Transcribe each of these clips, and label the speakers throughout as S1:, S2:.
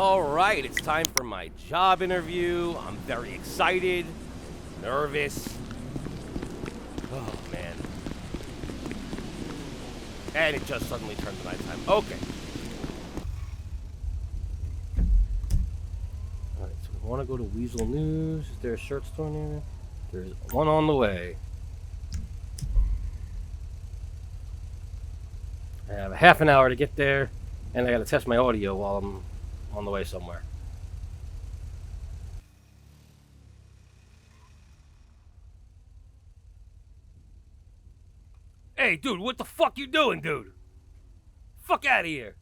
S1: All right, it's time for my job interview. I'm very excited, nervous. Oh, man. And it just suddenly turned to nighttime. Okay. All right, so we want to go to Weazel News. Is there a shirt store near there? There's one on the way. I have a half an hour to get there, and I got to test my audio while I'm on the way somewhere. Hey, dude, what the fuck you doing, dude? Fuck out of here.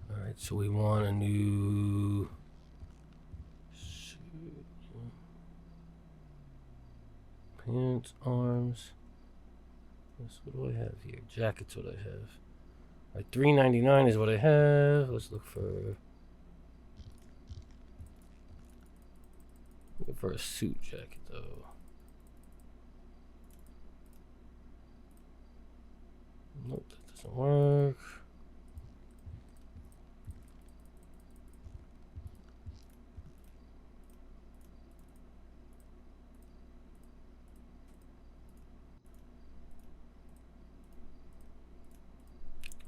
S1: All right, so we want a new suit. Pants, arms. What do I have here? Jacket's what I have. All right, $3.99 is what I have. Let's look for a suit jacket though. Nope, that doesn't work.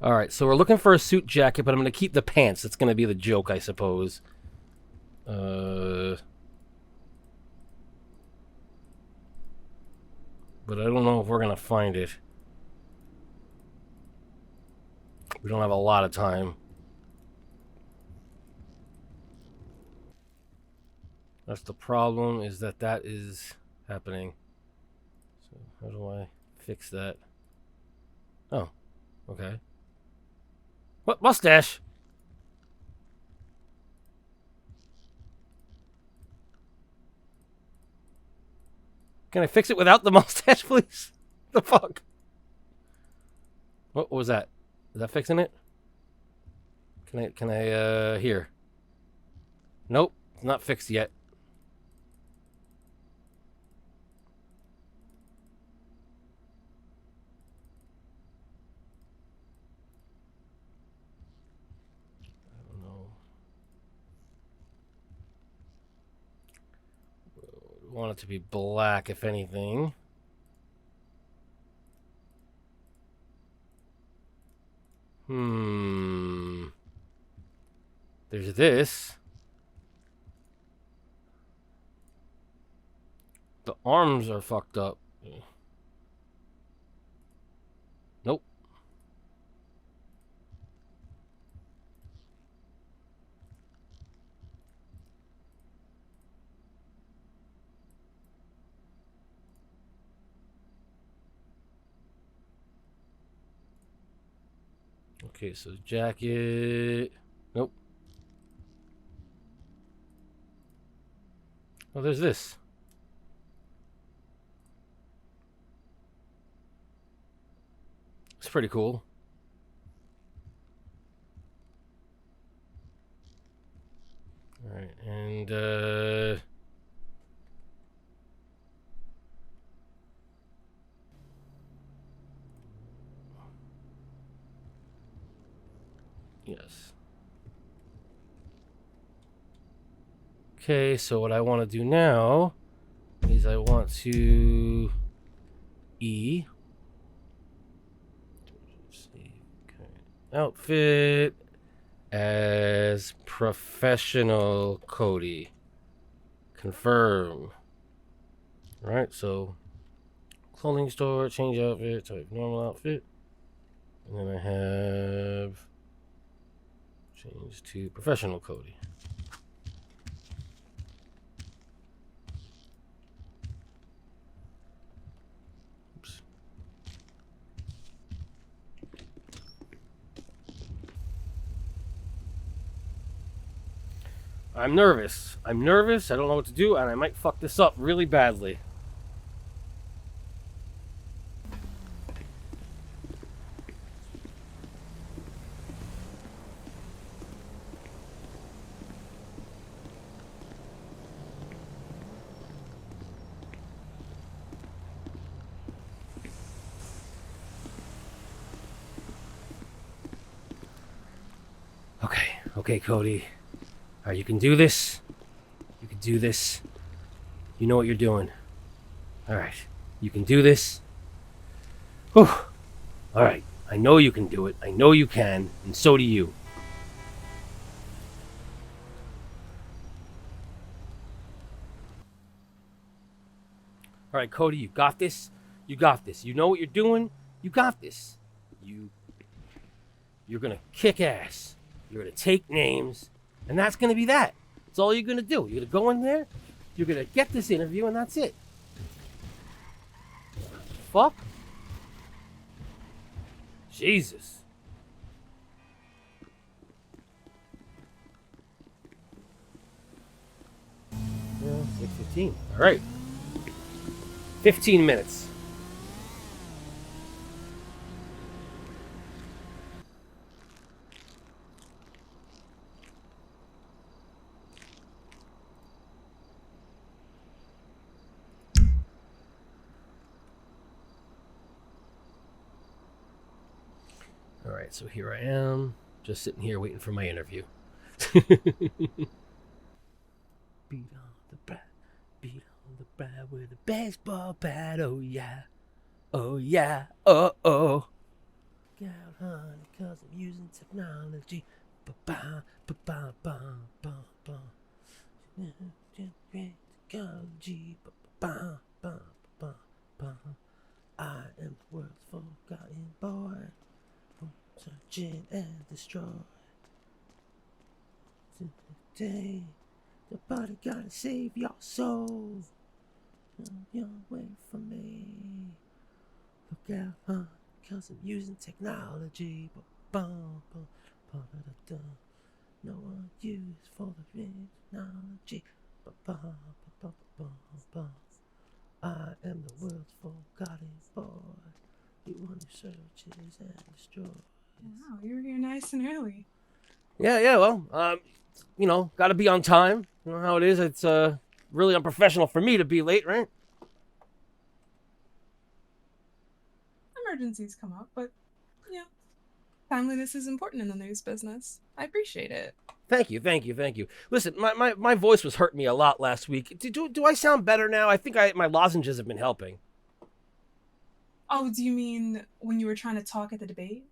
S1: All right, so we're looking for a suit jacket, but I'm going to keep the pants. That's going to be the joke, I suppose. But I don't know if we're going to find it. We don't have a lot of time. That's the problem, is that is happening. So how do I fix that? Oh, okay. What mustache? Can I fix it without the mustache, please? The fuck? What was that? Is that fixing it? Can I here? Nope, it's not fixed yet. Want it to be black, if anything. There's this. The arms are fucked up. Nope. Okay, so jacket. Nope. Oh, there's this. It's pretty cool. All right, and yes. Okay, so what I want to do now is I want to outfit as professional Cody. Confirm. All right, so clothing store, change outfit, type normal outfit. And then I have change to professional Cody. Oops. I'm nervous. I don't know what to do, and I might fuck this up really badly. Okay, Cody. All right, you can do this. You can do this. You know what you're doing. All right. You can do this. Whew. All right. I know you can do it. I know you can, and so do you. All right, Cody, you got this. You got this. You know what you're doing. You got this. You're gonna kick ass. You're gonna take names, and that's gonna be that. That's all you're gonna do. You're gonna go in there. You're gonna get this interview, and that's it. Fuck. Jesus. Yeah, 6:15. All right. 15 minutes. All right, so here I am, just sitting here waiting for my interview. Beat on the bat, beat on the bat with a baseball bat. Oh yeah, oh yeah, oh oh. Get out, honey, 'cause I'm using technology. Ba-ba, ba-ba, ba, ba, ba. Technology. Ba-ba, ba, ba, ba. I am the world's forgotten boy. Searching and destroy. Today, the body gotta save your soul. You're away from me. Look out, huh? 'Cause I'm using technology. No one used for the technology. I am the world's forgotten boy. The one who searches and destroys.
S2: Wow, you were here nice and early.
S1: Yeah, well, you know, gotta be on time. You know how it is. It's really unprofessional for me to be late, right?
S2: Emergencies come up, but yeah, timeliness is important in the news business. I appreciate it.
S1: Thank you. Listen, my voice was hurting me a lot last week. Do I sound better now? I think my lozenges have been helping.
S2: Oh, do you mean when you were trying to talk at the debate?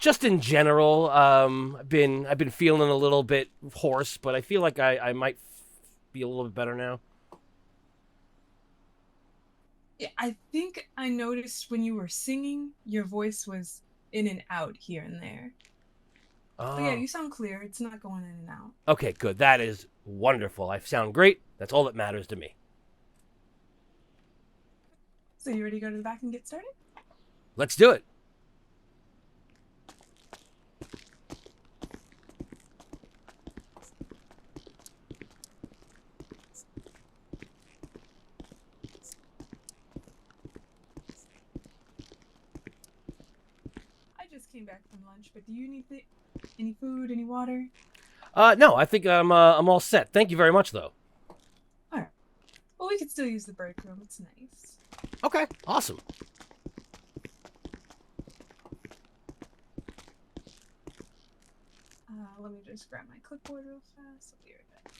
S1: Just in general, I've been feeling a little bit hoarse, but I feel like I might be a little bit better now.
S2: Yeah, I think I noticed when you were singing, your voice was in and out here and there. But yeah,
S1: Oh,
S2: you sound clear. It's not going in and out.
S1: okay, good. That is wonderful. I sound great. That's all that matters to me.
S2: So you ready to go to the back and get started?
S1: Let's do it.
S2: I just came back from lunch, but do you need any food, any water?
S1: No, I think I'm all set. Thank you very much, though.
S2: All right. Well, we could still use the break room. It's nice.
S1: Okay, awesome.
S2: Let me just grab my clipboard real fast. I'll be right back.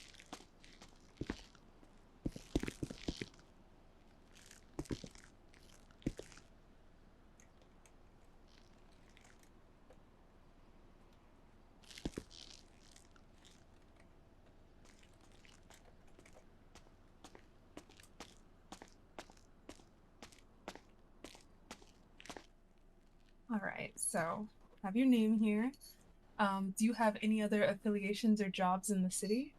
S2: All right, so I have your name here. Do you have any other affiliations or jobs in the city?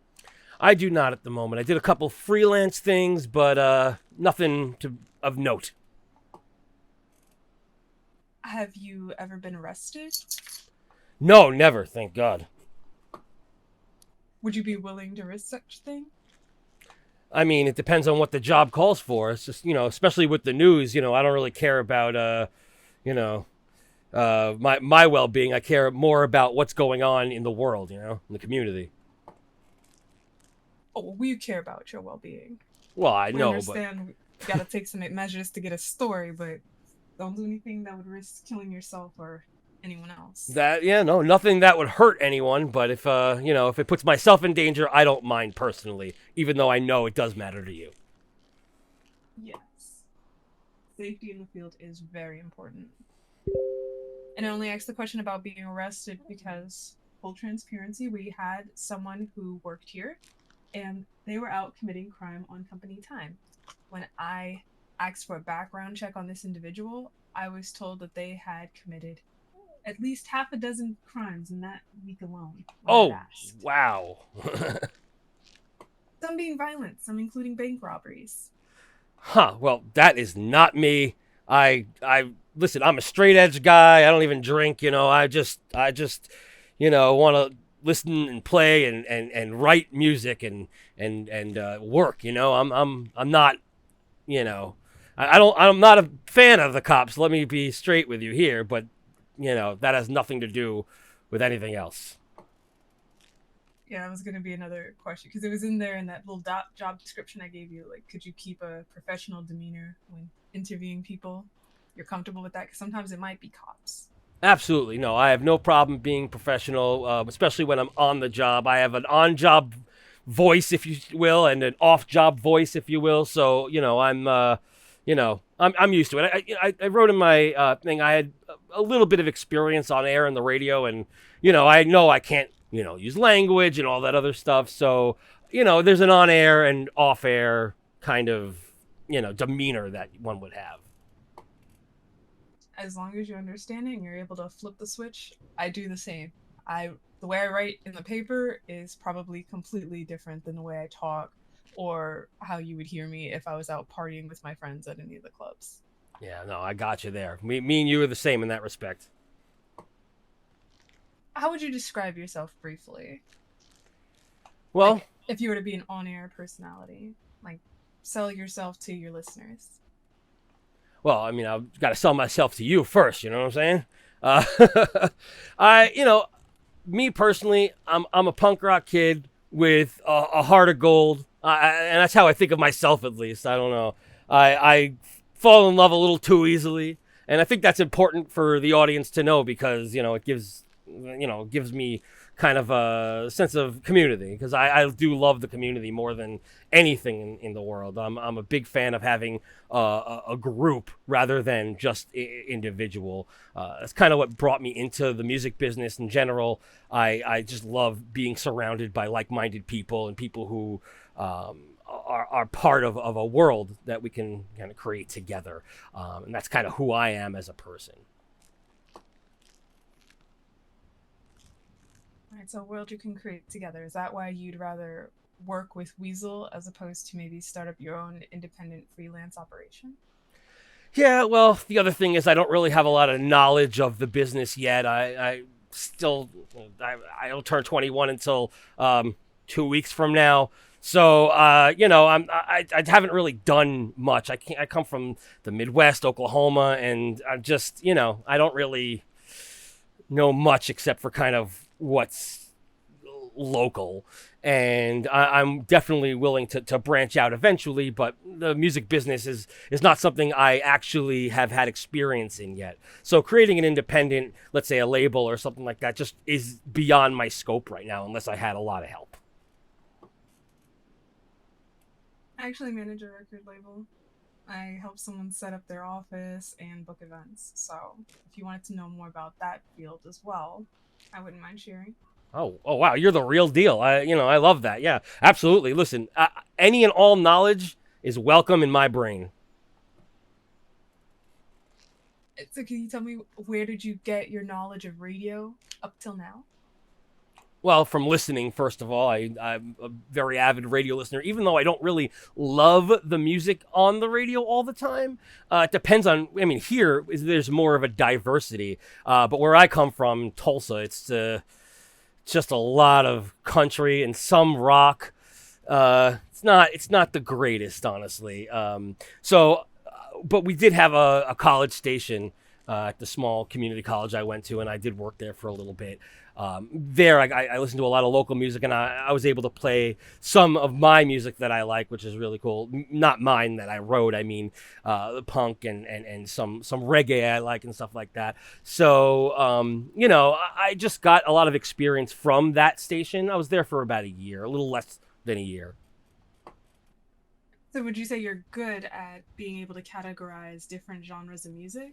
S1: I do not at the moment. I did a couple freelance things, but nothing of note.
S2: Have you ever been arrested?
S1: No, never. Thank God.
S2: Would you be willing to risk such thing?
S1: I mean, it depends on what the job calls for. It's just, you know, especially with the news, you know, I don't really care about, you know, my well-being. I care more about what's going on in the world, you know, in the community.
S2: Oh, well, we care about your well-being.
S1: Well, I
S2: We
S1: know, but
S2: understand we gotta take some measures to get a story, but don't do anything that would risk killing yourself or anyone else.
S1: That, yeah, no, nothing that would hurt anyone, but if if it puts myself in danger, I don't mind personally, even though I know it does matter to you.
S2: Yes. Safety in the field is very important. And I only asked the question about being arrested because, full transparency, we had someone who worked here and they were out committing crime on company time. When I asked for a background check on this individual, I was told that they had committed at least half a dozen crimes in that week alone when I
S1: Oh,
S2: asked.
S1: wow.
S2: Some being violent, some including bank robberies.
S1: Huh, well, that is not me. I listen, I'm a straight edge guy. I don't even drink, I just want to listen and play and write music and work, I'm not, you know, I'm not a fan of the cops. Let me be straight with you here, but that has nothing to do with anything else.
S2: Yeah, that was going to be another question because it was in there in that little job description I gave you. Like, could you keep a professional demeanor when interviewing people? You're comfortable with that? Because sometimes it might be cops.
S1: Absolutely. No, I have no problem being professional, especially when I'm on the job. I have an on job voice, if you will, and an off job voice, if you will. So, I'm used to it. I wrote in my thing, I had a little bit of experience on air and the radio, and, I know I can't, use language and all that other stuff. So, there's an on air and off air kind of, demeanor that one would have.
S2: As long as you understand it and you're able to flip the switch, I do the same. The way I write in the paper is probably completely different than the way I talk or how you would hear me if I was out partying with my friends at any of the clubs.
S1: Yeah, no, I got you there. Me and you are the same in that respect.
S2: How would you describe yourself briefly?
S1: Well,
S2: Like if you were to be an on-air personality, like sell yourself to your listeners.
S1: I mean, I've got to sell myself to you first. You know what I'm saying? Uh, me personally, I'm a punk rock kid with a heart of gold, and that's how I think of myself, at least. I don't know. I fall in love a little too easily, and I think that's important for the audience to know because it gives me kind of a sense of community because I do love the community more than anything in the world. I'm a big fan of having a group rather than just individual. That's kind of what brought me into the music business in general. I just love being surrounded by like-minded people and people who are part of a world that we can kind of create together. And that's kind of who I am as a person.
S2: All right, so a world you can create together. Is that why you'd rather work with Weazel as opposed to maybe start up your own independent freelance operation?
S1: Yeah, well, the other thing is I don't really have a lot of knowledge of the business yet. I still I don't turn 21 until 2 weeks from now. So I haven't really done much. I come from the Midwest, Oklahoma, and I'm just I don't really know much except for kind of what's local. And I'm definitely willing to branch out eventually, but the music business is not something I actually have had experience in yet. So creating an independent, let's say a label or something like that, just is beyond my scope right now, unless I had a lot of help.
S2: I actually manage a record label. I help someone set up their office and book events. So if you wanted to know more about that field as well, I wouldn't mind sharing.
S1: Oh, wow, you're the real deal. I love that. Yeah, absolutely. Listen, any and all knowledge is welcome in my brain.
S2: So can you tell me where did you get your knowledge of radio up till now?
S1: Well, from listening, first of all, I'm a very avid radio listener, even though I don't really love the music on the radio all the time. It depends on, I mean, there's more of a diversity. But where I come from, Tulsa, it's just a lot of country and some rock. It's not the greatest, honestly. But we did have a college station at the small community college I went to, and I did work there for a little bit. there I listen to a lot of local music, and I was able to play some of my music that I like, which is really cool. Not mine that I wrote, I mean the punk and some reggae I like and stuff like that. So I just got a lot of experience from that station. I was there for about a year, a little less than a year.
S2: So would you say you're good at being able to categorize different genres of music?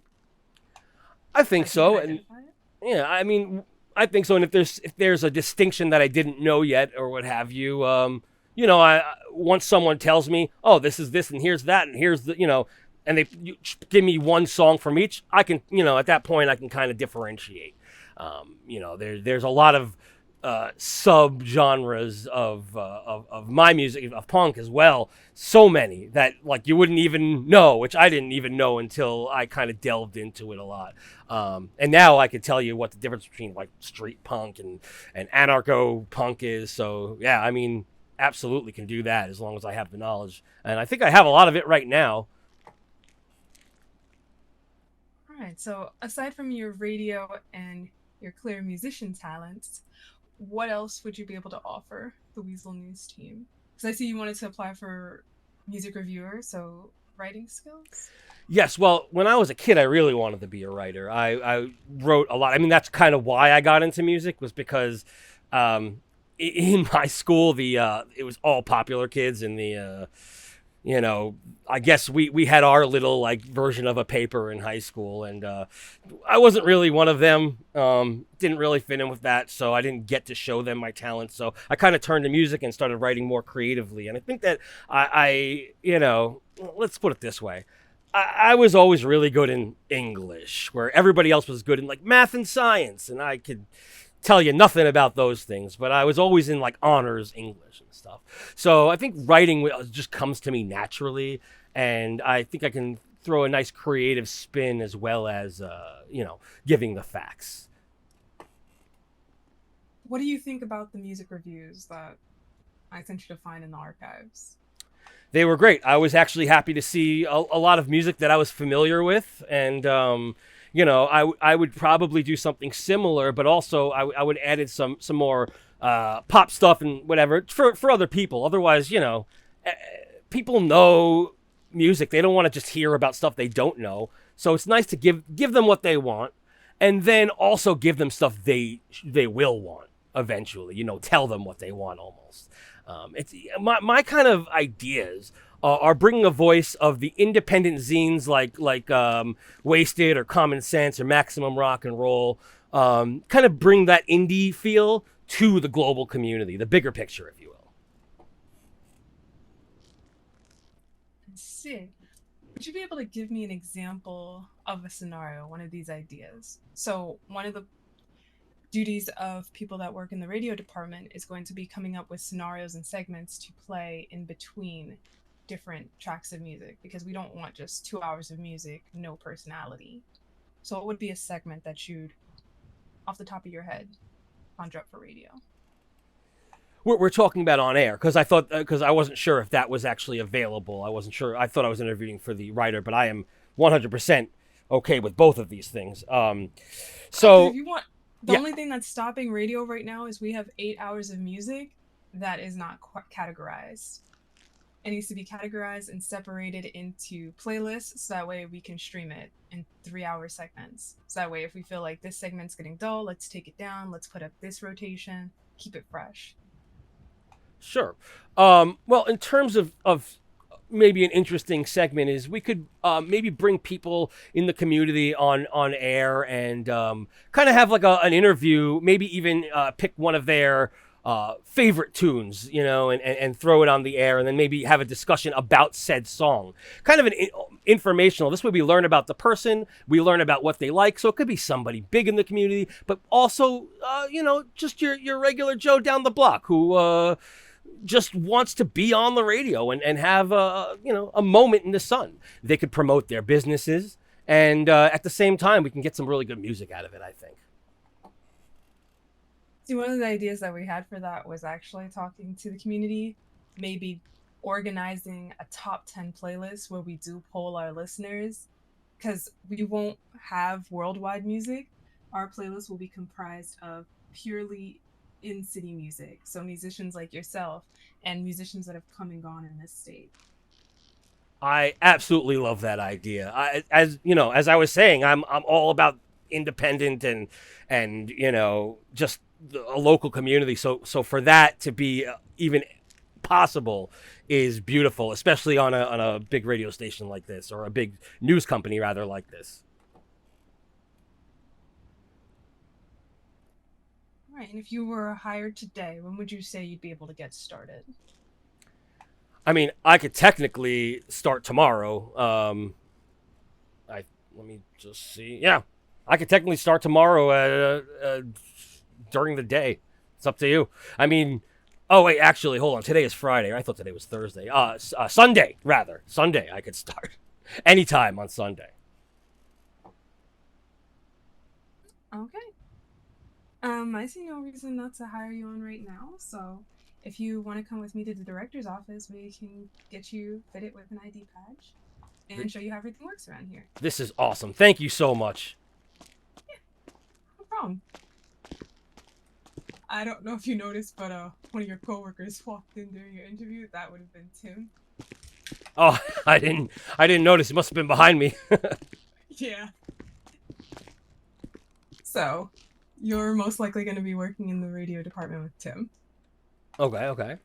S1: I think
S2: Like you can
S1: so, and
S2: identify it?
S1: yeah, I mean, I think so. And if there's a distinction that I didn't know yet, or what have you, I once someone tells me, oh, this is this, and here's that, and here's and give me one song from each, I can, at that point, I can kind of differentiate. There's a lot of sub genres of my music, of punk as well. So many that like you wouldn't even know, which I didn't even know until I kind of delved into it a lot. And now I can tell you what the difference between like street punk and anarcho punk is. So yeah, I mean, absolutely can do that as long as I have the knowledge, and I think I have a lot of it right now.
S2: All right. So aside from your radio and your clear musician talents, what else would you be able to offer the Weazel News team? Because I see you wanted to apply for music reviewer, so writing skills.
S1: Yes, well, when I was a kid, I really wanted to be a writer. I wrote a lot. I mean, that's kind of why I got into music, was because in my school, it was all popular kids, and you know, I guess we had our little like version of a paper in high school, and I wasn't really one of them. Didn't really fit in with that, so I didn't get to show them my talents. So I kind of turned to music and started writing more creatively. And I think that let's put it this way. I was always really good in English, where everybody else was good in like math and science, and I could tell you nothing about those things, but I was always in like honors English and stuff. So I think writing just comes to me naturally, and I think I can throw a nice creative spin as well as giving the facts.
S2: What do you think about the music reviews that I sent you to find in the archives?
S1: They were great. I was actually happy to see a lot of music that I was familiar with, and I would probably do something similar, but also I would added some more pop stuff and whatever for other people. Otherwise, people know music. They don't want to just hear about stuff they don't know. So it's nice to give them what they want, and then also give them stuff they will want eventually. Tell them what they want almost. It's my kind of ideas are bringing a voice of the independent zines like Wasted or Common Sense or Maximum Rock and Roll. Kind of bring that indie feel to the global community, the bigger picture, if you will.
S2: Let's see. Would you be able to give me an example of a scenario, one of these ideas? So one of the duties of people that work in the radio department is going to be coming up with scenarios and segments to play in between different tracks of music, because we don't want just 2 hours of music, no personality. So what would be a segment that you'd, off the top of your head, conjure up for radio?
S1: We're talking about on air, because I wasn't sure if that was actually available. I wasn't sure. I thought I was interviewing for the writer, but I am 100% okay with both of these things.
S2: Because if
S1: So
S2: you want, the
S1: yeah,
S2: only thing that's stopping radio right now is we have 8 hours of music that is not categorized. It needs to be categorized and separated into playlists, so that way we can stream it in 3 hour segments. So that way, if we feel like this segment's getting dull, let's take it down, let's put up this rotation, keep it fresh.
S1: sure. Well, in terms of maybe an interesting segment is we could maybe bring people in the community on air and kind of have like an interview, maybe even pick one of their favorite tunes, and throw it on the air, and then maybe have a discussion about said song. Kind of an informational. This way we learn about the person, we learn about what they like. So it could be somebody big in the community, but also, just your regular Joe down the block who just wants to be on the radio and have a moment in the sun. They could promote their businesses, and at the same time, we can get some really good music out of it, I think.
S2: See, one of the ideas that we had for that was actually talking to the community, maybe organizing a top 10 playlist where we do poll our listeners, because we won't have worldwide music. Our playlist will be comprised of purely in city music. So musicians like yourself and musicians that have come and gone in this state.
S1: I absolutely love that idea. As you know, as I was saying, I'm all about independent and just a local community. So for that to be even possible is beautiful, especially on a big radio station like this, or a big news company rather like this.
S2: Right. And if you were hired today, when would you say you'd be able to get started?
S1: I mean, I could technically start tomorrow. I Let me just see. Yeah, I could technically start tomorrow during the day. It's up to you. I mean, oh wait, actually, hold on. Today is Friday. I thought today was Thursday. Sunday rather. Sunday I could start anytime on Sunday.
S2: Okay. I see no reason not to hire you on right now. So if you want to come with me to the director's office, we can get you fitted with an ID badge and show you how everything works around here.
S1: This is awesome. Thank you so much.
S2: No problem. I don't know if you noticed, but one of your coworkers walked in during your interview. That would have been Tim.
S1: Oh, I didn't notice. It must have been behind me.
S2: Yeah. So, you're most likely going to be working in the radio department with Tim.
S1: Okay, okay.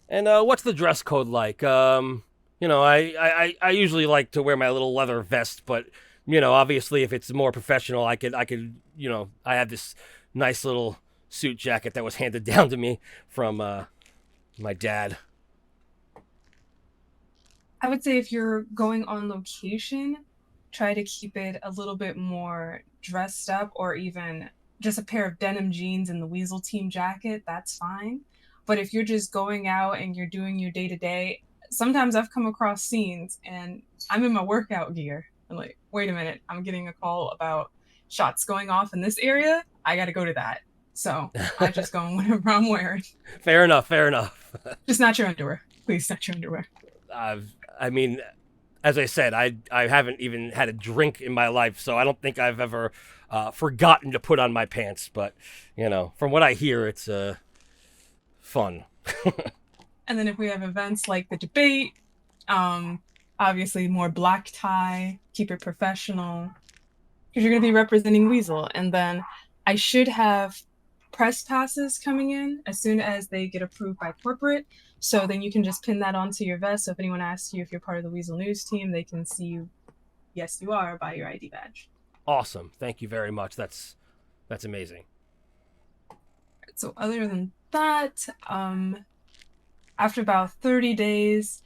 S1: And what's the dress code like? I usually like to wear my little leather vest, but obviously, if it's more professional, I have this nice little suit jacket that was handed down to me from my dad.
S2: I would say if you're going on location, try to keep it a little bit more dressed up, or even just a pair of denim jeans and the Weazel team jacket, that's fine. But if you're just going out and you're doing your day to day, sometimes I've come across scenes and I'm in my workout gear. I'm like, wait a minute, I'm getting a call about shots going off in this area. I got to go to that. So I just go in whatever I'm wearing.
S1: Fair enough. Fair enough.
S2: Just not your underwear. Please, not your underwear.
S1: I mean, as I said, I haven't even had a drink in my life, so I don't think I've ever forgotten to put on my pants. But from what I hear, it's fun.
S2: And then if we have events like the debate, obviously more black tie, keep it professional, because you're going to be representing Weazel. And then I should have press passes coming in as soon as they get approved by corporate. So then you can just pin that onto your vest. So if anyone asks you if you're part of the Weazel News team, they can see you, yes, you are, by your ID badge.
S1: Awesome. Thank you very much. That's amazing.
S2: So other than that, after about 30 days,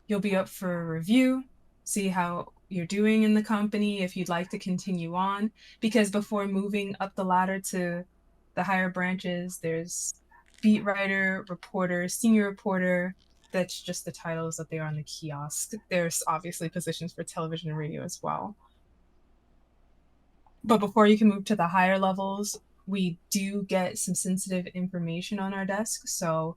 S2: you'll be up for a review, see how you're doing in the company, if you'd like to continue on. Because before moving up the ladder to the higher branches, there's beat writer, reporter, senior reporter. That's just the titles that they are on the kiosk. There's obviously positions for television and radio as well. But before you can move to the higher levels, we do get some sensitive information on our desk. So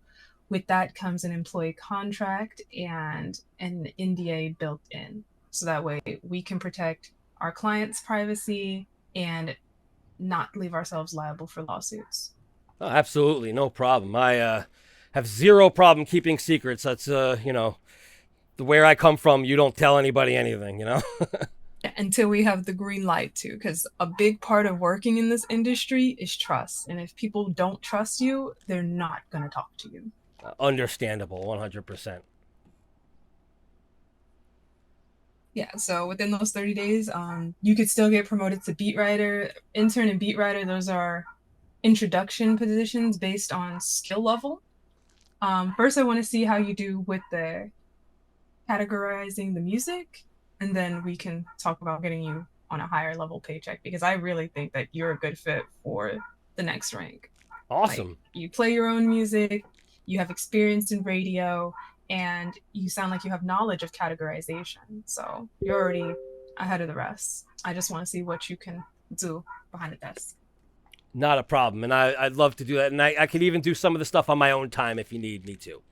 S2: with that comes an employee contract and an NDA built in. So that way we can protect our clients' privacy and not leave ourselves liable for lawsuits.
S1: Oh, absolutely, no problem. I have zero problem keeping secrets. That's where I come from. You don't tell anybody anything.
S2: Until we have the green light to, because a big part of working in this industry is trust. And if people don't trust you, they're not going to talk to you.
S1: Understandable, 100%.
S2: Yeah, so within those 30 days, you could still get promoted to beat writer, intern and beat writer. Those are introduction positions based on skill level. First, I want to see how you do with the categorizing the music, and then we can talk about getting you on a higher level paycheck, because I really think that you're a good fit for the next rank.
S1: Awesome.
S2: Like, you play your own music, you have experience in radio, and you sound like you have knowledge of categorization. So you're already ahead of the rest. I just want to see what you can do behind the desk.
S1: Not a problem, and I'd love to do that, and I could even do some of the stuff on my own time if you need me to.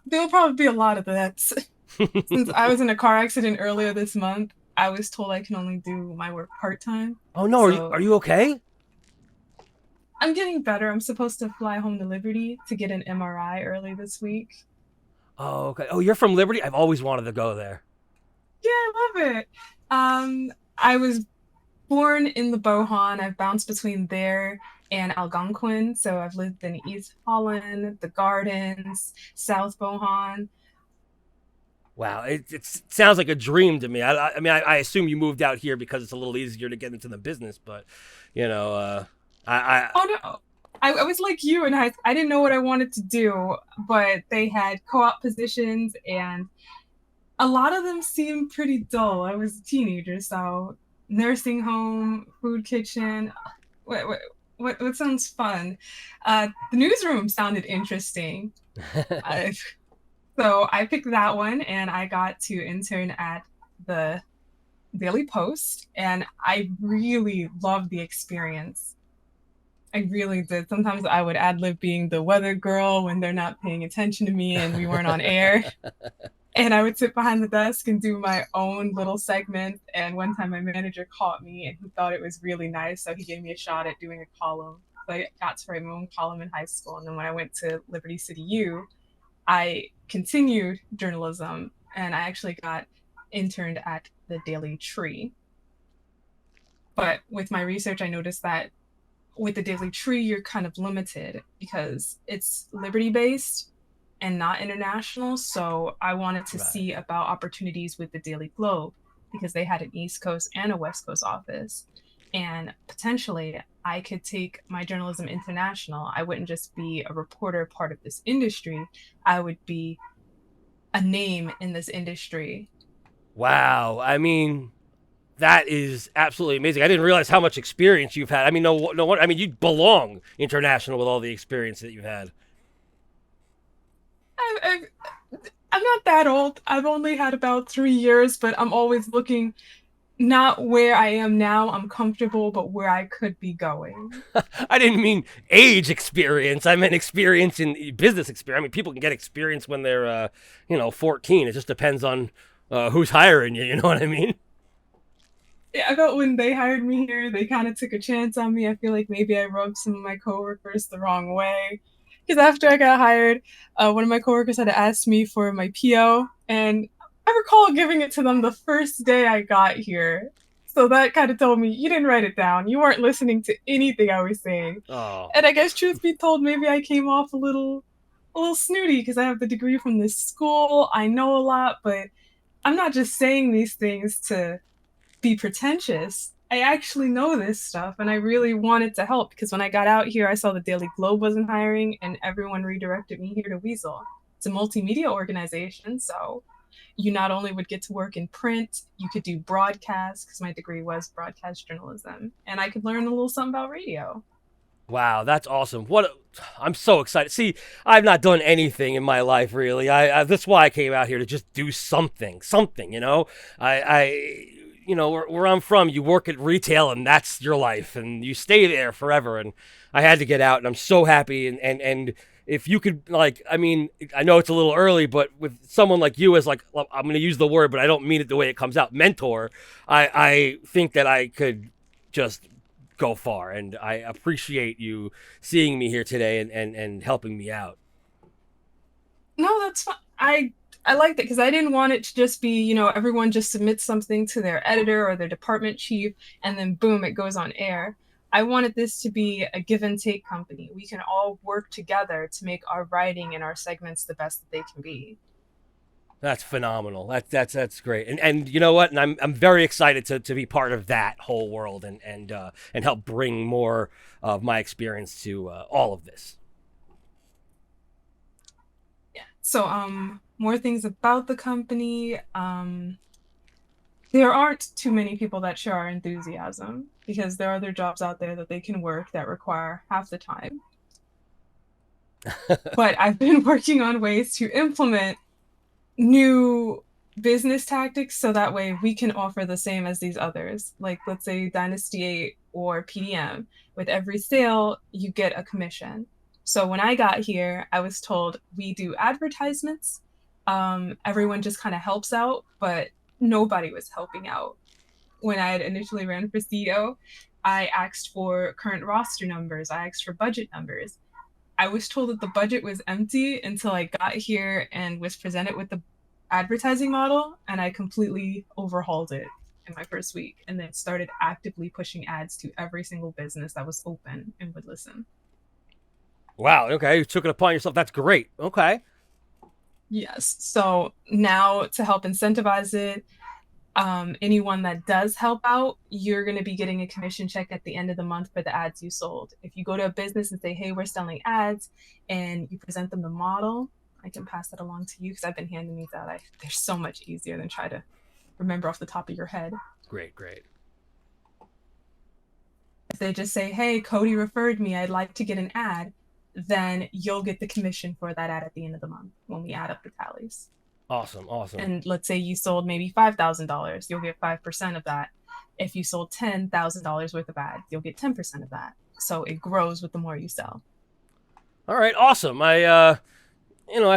S2: There'll probably be a lot of that. Since I was in a car accident earlier this month, I was told I can only do my work part time.
S1: Oh no, are
S2: So
S1: you okay?
S2: I'm getting better. I'm supposed to fly home to Liberty to get an MRI early this week.
S1: Oh, okay. Oh, you're from Liberty? I've always wanted to go there.
S2: Yeah, I love it. I was born in the Bohan. I've bounced between there and Algonquin. So I've lived in East Holland, the Gardens, South Bohan.
S1: Wow, it sounds like a dream to me. I mean, I assume you moved out here because it's a little easier to get into the business, but you know, I
S2: Oh no. I was like you in high school. I didn't know what I wanted to do, but they had co-op positions and a lot of them seemed pretty dull. I was a teenager, so nursing home, food kitchen. What sounds fun? The newsroom sounded interesting. I, so I picked that one, and I got to intern at the Daily Post, and I really loved the experience. I really did. Sometimes I would ad lib being the weather girl when they're not paying attention to me and we weren't on air. And I would sit behind the desk and do my own little segment. And one time my manager caught me and he thought it was really nice. So he gave me a shot at doing a column. So I got to write my own column in high school. And then when I went to Liberty City U, I continued journalism and I actually got interned at the Daily Tree. But with my research, I noticed that with the Daily Tree, you're kind of limited because it's Liberty based and not international. So I wanted to
S1: right.
S2: see about opportunities with the Daily Globe because they had an East Coast and a West Coast office. And potentially, I could take my journalism international. I wouldn't just be a reporter part of this industry, I would be a name in this industry.
S1: Wow, I mean, that is absolutely amazing. I didn't realize how much experience you've had. I mean, no one. I mean, you belong international with all the experience that you've had.
S2: I, I'm not that old. I've only had about 3 years, but I'm always looking not where I am now, I'm comfortable, but where I could be going.
S1: I didn't mean age experience. I meant experience in business experience. I mean, people can get experience when they're, 14. It just depends on who's hiring you. You know what I mean?
S2: Yeah, I felt when they hired me here, they kind of took a chance on me. I feel like maybe I rubbed some of my coworkers the wrong way. Because after I got hired, one of my coworkers had asked me for my PO, and I recall giving it to them the first day I got here. So that kind of told me you didn't write it down. You weren't listening to anything I was saying.
S1: Oh,
S2: And I guess truth be told, maybe I came off a little snooty because I have the degree from this school. I know a lot, but I'm not just saying these things to be pretentious. I actually know this stuff and I really wanted to help because when I got out here, I saw the Daily Globe wasn't hiring and everyone redirected me here to Weazel. It's a multimedia organization, so you not only would get to work in print, you could do broadcast because my degree was broadcast journalism, and I could learn a little something about radio.
S1: wow, that's awesome. I'm so excited. See, I've not done anything in my life really. That's why I came out here to just do something. Where I'm from, you work at retail and that's your life, and you stay there forever. And I had to get out, and I'm so happy. And if you could, like, I mean, I know it's a little early, but with someone like you as like, I'm going to use the word, but I don't mean it the way it comes out, mentor. I think that I could just go far, and I appreciate you seeing me here today and helping me out.
S2: No, that's fine. I liked it because I didn't want it to just be, everyone just submits something to their editor or their department chief and then boom, it goes on air. I wanted this to be a give and take company. We can all work together to make our writing and our segments the best that they can be.
S1: That's phenomenal. That's great. And you know what? And I'm very excited to be part of that whole world and help bring more of my experience to all of this.
S2: Yeah. So more things about the company. There aren't too many people that share our enthusiasm because there are other jobs out there that they can work that require half the time. But I've been working on ways to implement new business tactics so that way we can offer the same as these others. Like, let's say Dynasty 8 or PDM. With every sale, you get a commission. So when I got here, I was told we do advertisements. Everyone just kind of helps out, but nobody was helping out. When I had initially ran for CEO, I asked for current roster numbers, I asked for budget numbers. I was told that the budget was empty until I got here and was presented with the advertising model, and I completely overhauled it in my first week and then started actively pushing ads to every single business that was open and would listen.
S1: Wow. Okay, you took it upon yourself. That's great. Okay.
S2: Yes. So now to help incentivize it, anyone that does help out, you're going to be getting a commission check at the end of the month for the ads you sold. If you go to a business and say, hey, we're selling ads, and you present them the model, I can pass that along to you because I've been handing these out. They're so much easier than try to remember off the top of your head.
S1: Great. Great.
S2: If they just say, hey, Cody referred me, I'd like to get an ad, then you'll get the commission for that ad at the end of the month when we add up the tallies.
S1: Awesome. Awesome.
S2: And let's say you sold maybe $5,000, you'll get 5% of that. If you sold $10,000 worth of ads, you'll get 10% of that. So it grows with the more you sell.
S1: All right. Awesome. I've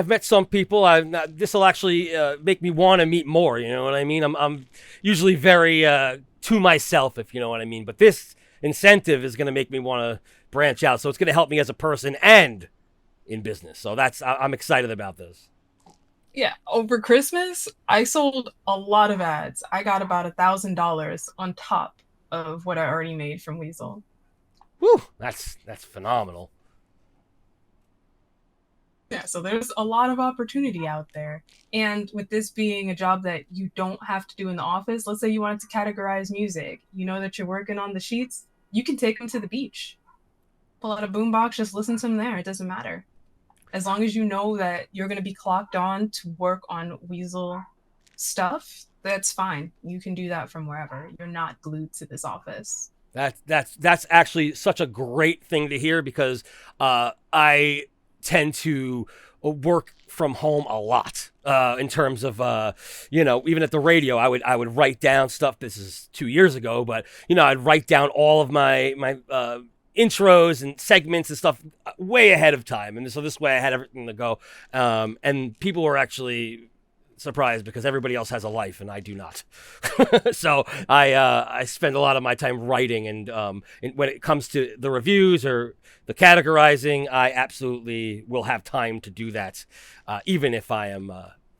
S1: met some people. This will actually make me want to meet more. You know what I mean? I'm usually very to myself, if you know what I mean. But this incentive is going to make me want to branch out. So it's going to help me as a person and in business. So I'm excited about this.
S2: Yeah, over Christmas, I sold a lot of ads. I got about $1,000 on top of what I already made from Weazel.
S1: Whew, that's phenomenal.
S2: Yeah, so there's a lot of opportunity out there. And with this being a job that you don't have to do in the office, let's say you wanted to categorize music, you know that you're working on the sheets, you can take them to the beach. Pull out a boombox, just listen to them there. It doesn't matter. As long as you know that you're going to be clocked on to work on Weazel stuff, that's fine. You can do that from wherever. You're not glued to this office.
S1: That's actually such a great thing to hear because I tend to work from home a lot in terms of even at the radio I would write down stuff. This is 2 years ago, but I'd write down all of my intros and segments and stuff way ahead of time, and so this way I had everything to go, and people were actually surprised because everybody else has a life and I do not. So I spend a lot of my time writing, and when it comes to the reviews or the categorizing, I absolutely will have time to do that, even if I am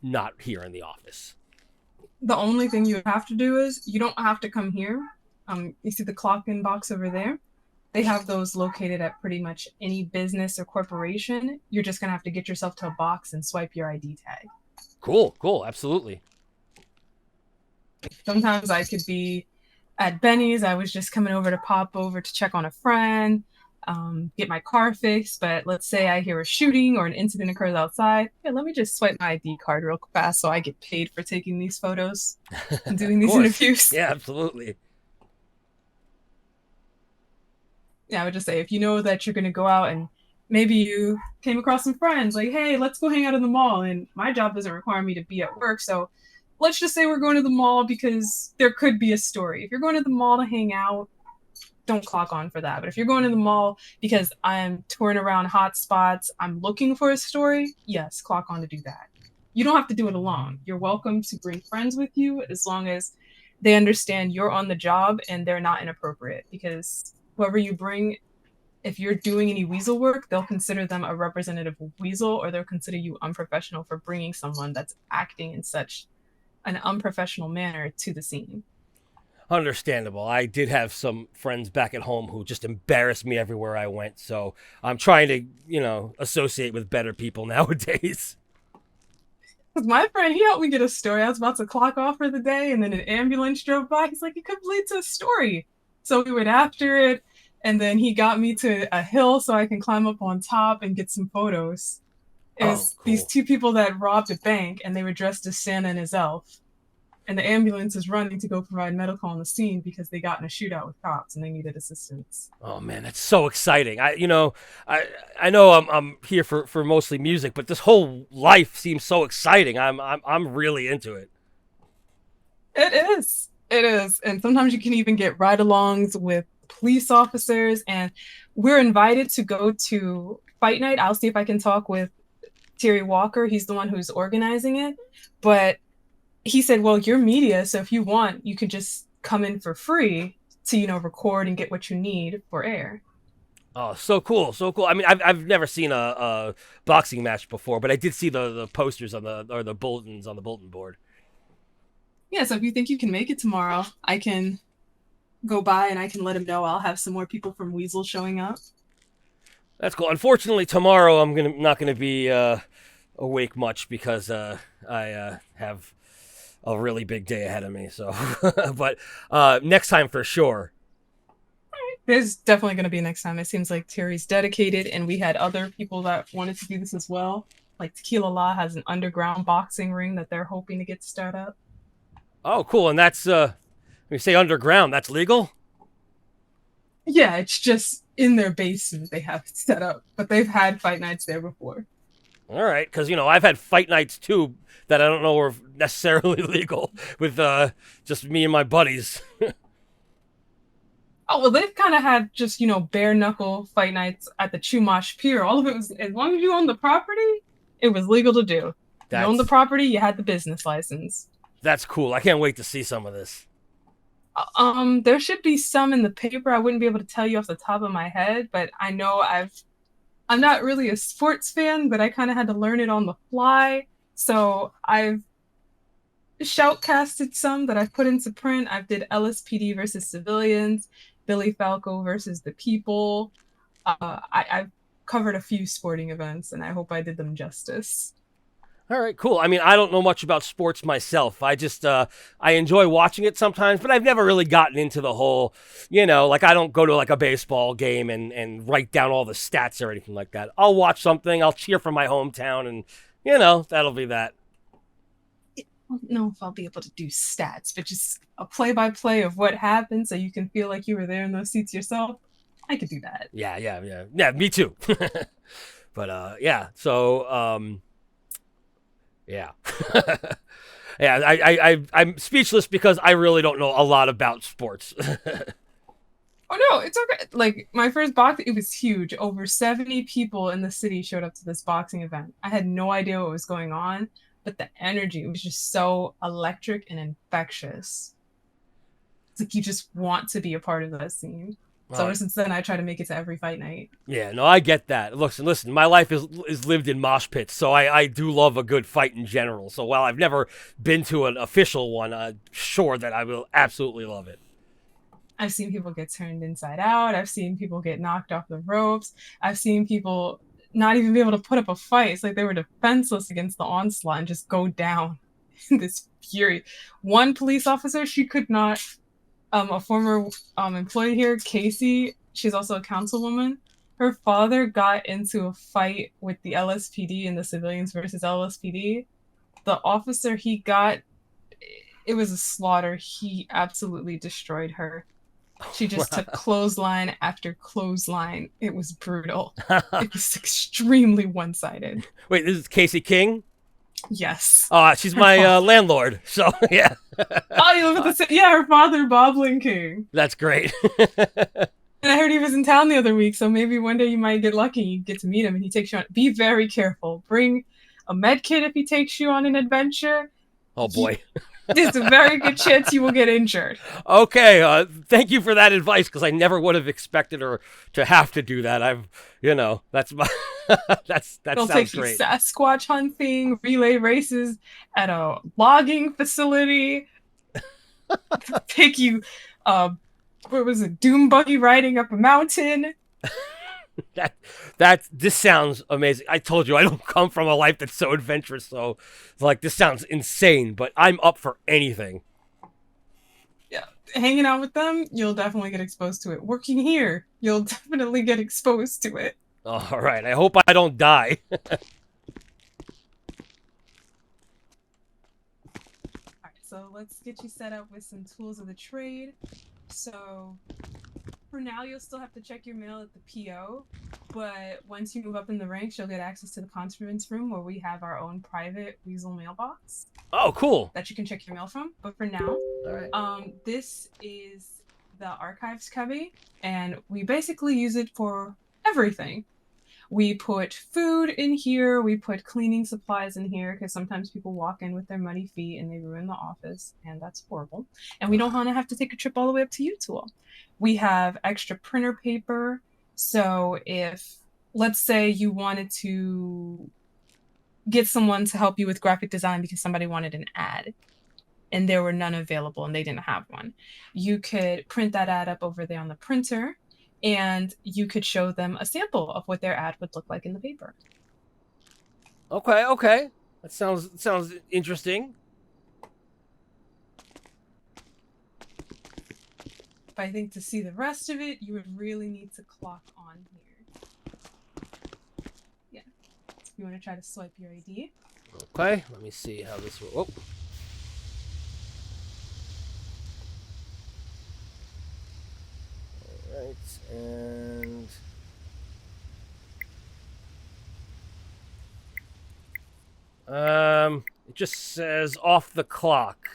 S1: not here in the office.
S2: The only thing you have to do is you don't have to come here. You see the clock in box over there? They have those located at pretty much any business or corporation. You're just going to have to get yourself to a box and swipe your ID tag.
S1: Cool, absolutely.
S2: Sometimes I could be at Benny's. I was just coming over to pop over to check on a friend, get my car fixed. But let's say I hear a shooting or an incident occurs outside. Yeah, let me just swipe my ID card real fast so I get paid for taking these photos and doing these interviews.
S1: Yeah, absolutely.
S2: Yeah, I would just say if you know that you're going to go out and maybe you came across some friends, like, hey, let's go hang out in the mall. And my job doesn't require me to be at work. So let's just say we're going to the mall because there could be a story. If you're going to the mall to hang out, don't clock on for that. But if you're going to the mall because I'm touring around hot spots, I'm looking for a story, yes, clock on to do that. You don't have to do it alone. You're welcome to bring friends with you as long as they understand you're on the job and they're not inappropriate, because whoever you bring, if you're doing any Weazel work, they'll consider them a representative of Weazel, or they'll consider you unprofessional for bringing someone that's acting in such an unprofessional manner to the scene.
S1: Understandable. I did have some friends back at home who just embarrassed me everywhere I went, so I'm trying to, associate with better people nowadays.
S2: My friend, he helped me get a story. I was about to clock off for the day, and then an ambulance drove by. He's like, it could lead to a story. So we went after it, and then he got me to a hill so I can climb up on top and get some photos. It was
S1: cool.
S2: These two people that robbed a bank, and they were dressed as Santa and his elf. And the ambulance is running to go provide medical on the scene because they got in a shootout with cops and they needed assistance.
S1: Oh man, that's so exciting. I know I'm here for mostly music, but this whole life seems so exciting. I'm really into it.
S2: It is. It is. And sometimes you can even get ride-alongs with police officers. And we're invited to go to fight night. I'll see if I can talk with Terry Walker. He's the one who's organizing it. But he said, well, you're media, so if you want, you could just come in for free to, record and get what you need for air.
S1: Oh, so cool, so cool. I mean, I've never seen a boxing match before, but I did see the posters on the bulletins on the bulletin board.
S2: Yeah, so if you think you can make it tomorrow, I can go by and I can let him know I'll have some more people from Weazel showing up.
S1: That's cool. Unfortunately, tomorrow I'm not gonna be awake much because I have a really big day ahead of me. So, but next time for sure.
S2: There's definitely going to be next time. It seems like Terry's dedicated, and we had other people that wanted to do this as well. Like Tequila Law has an underground boxing ring that they're hoping to get to start up.
S1: Oh, cool. And that's when you say underground, that's legal.
S2: Yeah, it's just in their basement they have it set up, but they've had fight nights there before.
S1: All right, because I've had fight nights too that I don't know are necessarily legal with just me and my buddies.
S2: Oh well, they've kind of had just bare knuckle fight nights at the Chumash Pier. All of it was as long as you own the property, it was legal to do. You owned the
S1: That's
S2: property, you had the business license.
S1: that's cool. I can't wait to see some of this.
S2: There should be some in the paper. I wouldn't be able to tell you off the top of my head, but I know I'm not really a sports fan, but I kind of had to learn it on the fly. So I've shoutcasted some that I've put into print. I did LSPD versus civilians, Billy Falco versus the people. I've covered a few sporting events, and I hope I did them justice.
S1: All right, cool. I mean, I don't know much about sports myself. I just I enjoy watching it sometimes, but I've never really gotten into the whole, like I don't go to like a baseball game and write down all the stats or anything like that. I'll watch something, I'll cheer for my hometown, and that'll be that.
S2: I don't know if I'll be able to do stats, but just a play-by-play of what happened, so you can feel like you were there in those seats yourself. I could do that.
S1: Yeah, yeah, yeah, yeah. Me too. But yeah. So yeah. Yeah, I'm speechless because I really don't know a lot about sports.
S2: Oh no, it's okay. Like my first box, it was huge. Over 70 people in the city showed up to this boxing event. I had no idea what was going on, but the energy was just so electric and infectious. It's like you just want to be a part of that scene. So
S1: uh,
S2: ever since then, I try to make it to every fight night.
S1: yeah, no, I get that. Listen, my life is lived in mosh pits, so I do love a good fight in general. So while I've never been to an official one, I'm sure that I will absolutely love it.
S2: I've seen people get turned inside out. I've seen people get knocked off the ropes. I've seen people not even be able to put up a fight. It's like they were defenseless against the onslaught and just go down in this fury. One police officer, she could not, a former employee here, Casey, she's also a councilwoman. Her father got into a fight with the LSPD and the civilians versus LSPD. The officer he got, it was a slaughter. He absolutely destroyed her. She just took clothesline after clothesline. It was brutal. It was extremely one sided.
S1: Wait, this is Casey King.
S2: Yes.
S1: She's
S2: Her
S1: my
S2: father.
S1: landlord. So yeah,
S2: Oh, you live at the yeah, her father, Boblin King.
S1: that's great.
S2: And I heard he was in town the other week, so maybe one day you might get lucky. You get to meet him, and he takes you on. Be very careful. Bring a med kit if he takes you on an adventure.
S1: Oh boy.
S2: There's a very good chance you will get injured.
S1: Okay, thank you for that advice because I never would have expected her to have to do that. That's my, that
S2: They'll
S1: sounds
S2: take you
S1: great.
S2: Sasquatch hunting, relay races at a logging facility, take you, uh, what was it, doom buggy riding up a mountain.
S1: This sounds amazing. I told you I don't come from a life that's so adventurous, so like this sounds insane. But I'm up for anything.
S2: Yeah, hanging out with them, you'll definitely get exposed to it. Working here, you'll definitely get exposed to it.
S1: All right, I hope I don't die.
S2: All right, so let's get you set up with some tools of the trade. So For now, you'll still have to check your mail at the PO, but once you move up in the ranks, you'll get access to the conference room where we have our own private Weazel mailbox
S1: Oh, cool.
S2: that you can check your mail from. But for now,
S1: All right.
S2: this is the archives cubby, and we basically use it for everything. We put food in here, we put cleaning supplies in here, because sometimes people walk in with their muddy feet and they ruin the office, and that's horrible. And we don't want to have to take a trip all the way up to Utool. We have extra printer paper, so if, let's say you wanted to get someone to help you with graphic design because somebody wanted an ad, and there were none available and they didn't have one, you could print that ad up over there on the printer, and you could show them a sample of what their ad would look like in the paper.
S1: Okay, okay. That sounds interesting.
S2: But I think to see the rest of it, you would really need to clock on here. Yeah. So if you want to try to swipe your ID.
S1: Okay, let me see how this will. Oh. All right, and it just says off the clock.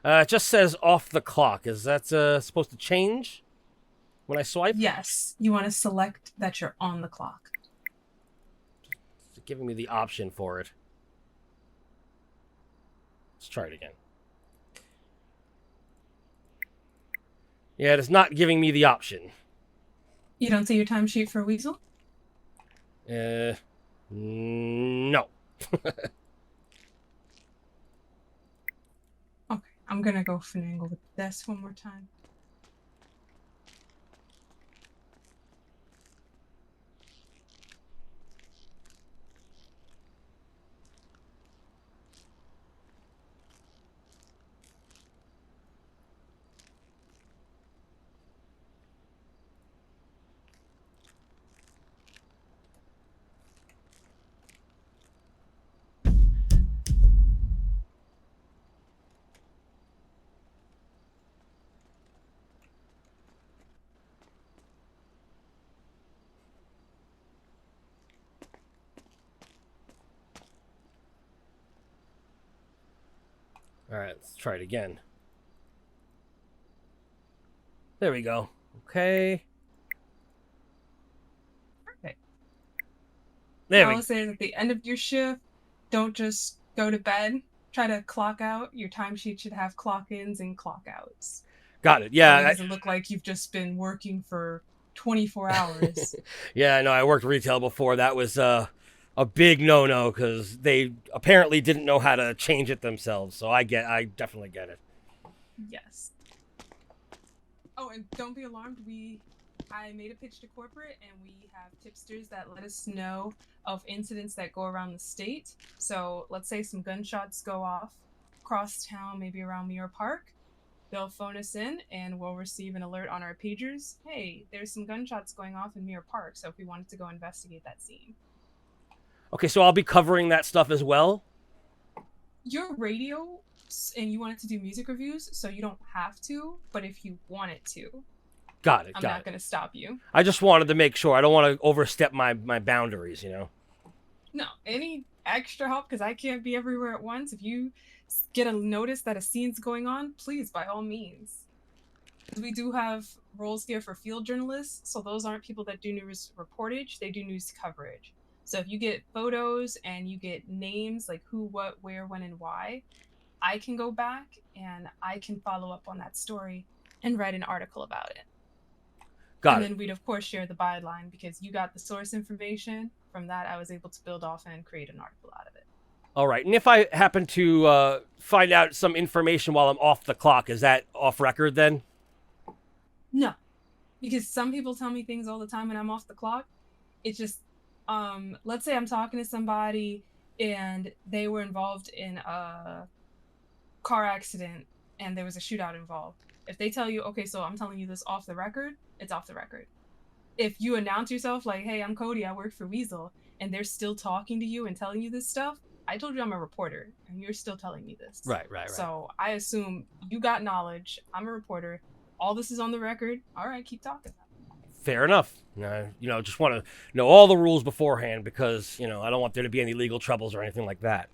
S1: It just says off the clock. Is that supposed to change when I swipe?
S2: Yes. You want to select that you're on the clock.
S1: It's giving me the option for it. Let's try it again. Yeah, it is not giving me the option.
S2: You don't see your timesheet for Weazel?
S1: No.
S2: Okay, I'm gonna go finagle with this one more time.
S1: All right, let's try it again. There we go. Okay.
S2: Perfect.
S1: There
S2: I
S1: we
S2: will say at the end of your shift, don't just go to bed. Try to clock out. Your timesheet should have clock ins and clock outs.
S1: got it.
S2: So
S1: Yeah.
S2: it doesn't look like you've just been working for 24 hours.
S1: Yeah, no, I worked retail before. That was a big no-no because they apparently didn't know how to change it themselves. So I definitely get it.
S2: Yes. Oh, and don't be alarmed. I made a pitch to corporate, and we have tipsters that let us know of incidents that go around the state. So let's say some gunshots go off across town, maybe around Muir Park. They'll phone us in, and we'll receive an alert on our pagers. Hey, there's some gunshots going off in Muir Park. So if we wanted to go investigate that scene.
S1: Okay, so I'll be covering that stuff as well.
S2: Your radio, and you wanted to do music reviews, so you don't have to, but if you wanted to,
S1: Got it.
S2: I'm not going to stop you.
S1: I just wanted to make sure. I don't want to overstep my boundaries, you know?
S2: No, any extra help, because I can't be everywhere at once. If you get a notice that a scene's going on, please, by all means. We do have roles here for field journalists, so those aren't people that do news reportage, they do news coverage. So if you get photos and you get names, like who, what, where, when, and why, I can go back and I can follow up on that story and write an article about it.
S1: Got it.
S2: And then we'd, of course, share the byline because you got the source information. From that, I was able to build off and create an article out of it.
S1: All right. And if I happen to find out some information while I'm off the clock, is that off record then?
S2: No. Because some people tell me things all the time when I'm off the clock. It's just, let's say I'm talking to somebody and they were involved in a car accident and there was a shootout involved. If they tell you, okay, so I'm telling you this off the record, it's off the record. If you announce yourself like, hey, I'm Cody, I work for Weazel, and they're still talking to you and telling you this stuff, I told you I'm a reporter, and you're still telling me this.
S1: Right, right, right.
S2: So I assume you got knowledge. I'm a reporter. All this is on the record. All right, keep talking.
S1: Fair enough. Just want to know all the rules beforehand because, I don't want there to be any legal troubles or anything like that.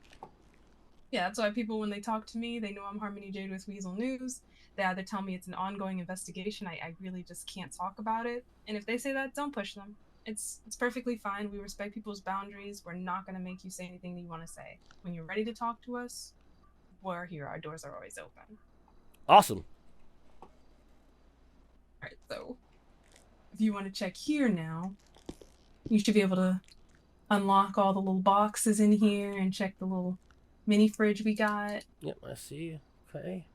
S2: Yeah, that's why people, when they talk to me, they know I'm Harmony Jade with Weazel News. They either tell me it's an ongoing investigation. I really just can't talk about it. And if they say that, don't push them. It's perfectly fine. We respect people's boundaries. We're not going to make you say anything that you want to say. When you're ready to talk to us, we're here. Our doors are always open.
S1: Awesome.
S2: All right, so if you want to check here now, you should be able to unlock all the little boxes in here and check the little mini fridge we got.
S1: Yep, I see. Okay.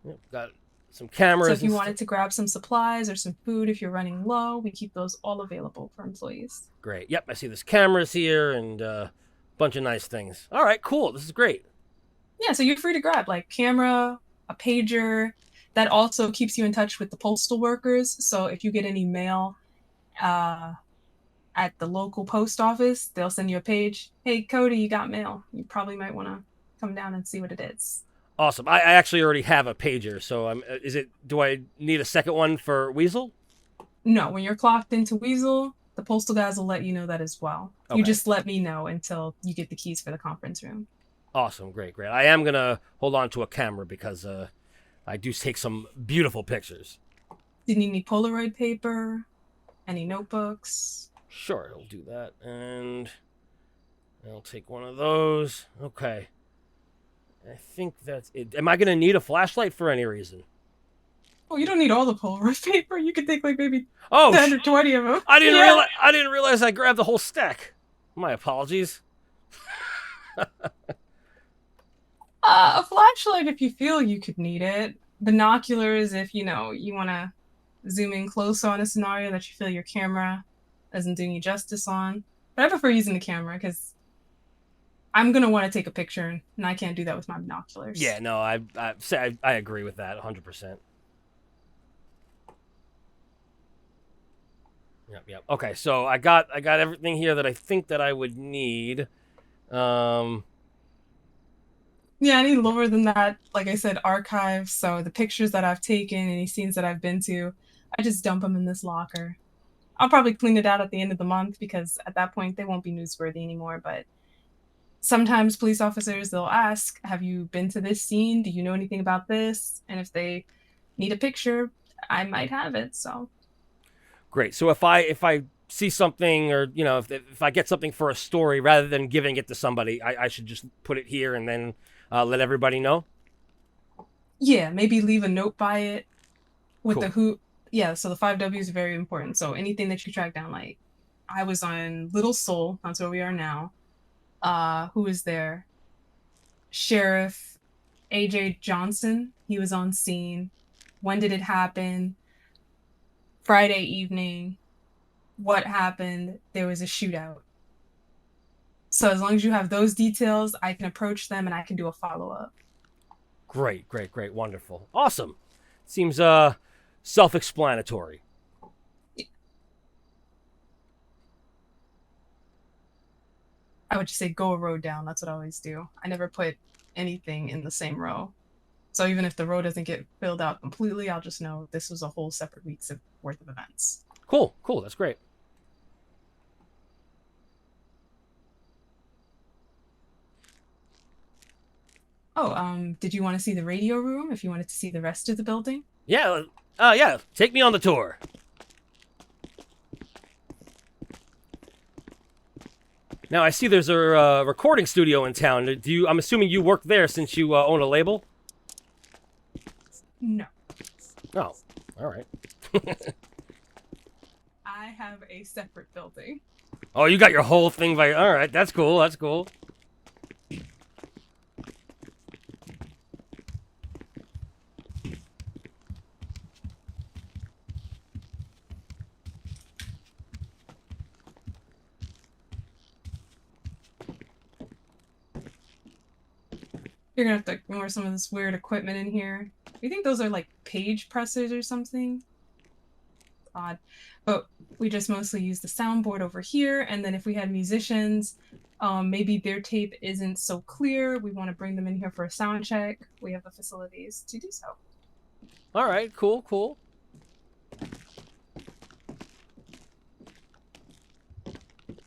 S1: Yep, got some cameras.
S2: So if you wanted to grab some supplies or some food, if you're running low, we keep those all available for employees.
S1: Great. Yep, I see there's cameras here and a bunch of nice things. All right, cool. This is great.
S2: Yeah, so you're free to grab like camera, a pager. That also keeps you in touch with the postal workers. So if you get any mail at the local post office, they'll send you a page. Hey, Cody, you got mail. You probably might want to come down and see what it is.
S1: Awesome. I actually already have a pager, so do I need a second one for Weazel?
S2: No, when you're clocked into Weazel, the postal guys will let you know that as well.
S1: Okay.
S2: You just let me know until you get the keys for the conference room.
S1: Awesome. Great, great. I am going to hold on to a camera because I do take some beautiful pictures.
S2: Do you need any Polaroid paper? Any notebooks?
S1: Sure, I'll do that. And I'll take one of those. Okay. I think that's it. Am I going to need a flashlight for any reason?
S2: Oh, you don't need all the Polaroid paper. You could take like maybe 10 or 20 of them.
S1: I didn't realize I grabbed the whole stack. My apologies.
S2: A flashlight if you feel you could need it. Binoculars if you want to zoom in close on a scenario that you feel your camera isn't doing you justice on. But I prefer using the camera because I'm gonna want to take a picture, and I can't do that with my binoculars.
S1: Yeah, no, I agree with that 100%. Yep. Okay, so I got everything here that I think that I would need.
S2: Yeah, I need lower than that. Like I said, archives. So the pictures that I've taken, any scenes that I've been to, I just dump them in this locker. I'll probably clean it out at the end of the month because at that point they won't be newsworthy anymore. But sometimes police officers, they'll ask, have you been to this scene? Do you know anything about this? And if they need a picture, I might have it. So
S1: great. So if I see something, or if I get something for a story, rather than giving it to somebody, I should just put it here and then let everybody know.
S2: Yeah, maybe leave a note by it with
S1: Cool.
S2: the who. Yeah, so the 5 W's are very important. So anything that you track down, like I was on Little Seoul, that's where we are now. Who is there? Sheriff AJ Johnson, he was on scene. When did it happen? Friday evening. What happened? There was a shootout. So as long as you have those details, I can approach them and I can do a follow-up.
S1: Great, wonderful, awesome. Seems self-explanatory.
S2: I would just say go a row down. That's what I always do. I never put anything in the same row. So even if the row doesn't get filled out completely, I'll just know this was a whole separate week's worth of events.
S1: Cool. That's great.
S2: Oh, did you want to see the radio room if you wanted to see the rest of the building?
S1: Yeah, take me on the tour. Now, I see there's a recording studio in town. I'm assuming you work there since you own a label?
S2: No.
S1: Oh, all right.
S2: I have a separate building.
S1: Oh, you got your whole thing all right, that's cool.
S2: You're gonna have to ignore some of this weird equipment in here. You think those are like page pressers or something? Odd. But we just mostly use the soundboard over here, and then if we had musicians, Maybe their tape isn't so clear. We want to bring them in here for a sound check. We have the facilities to do so.
S1: All right, cool, cool.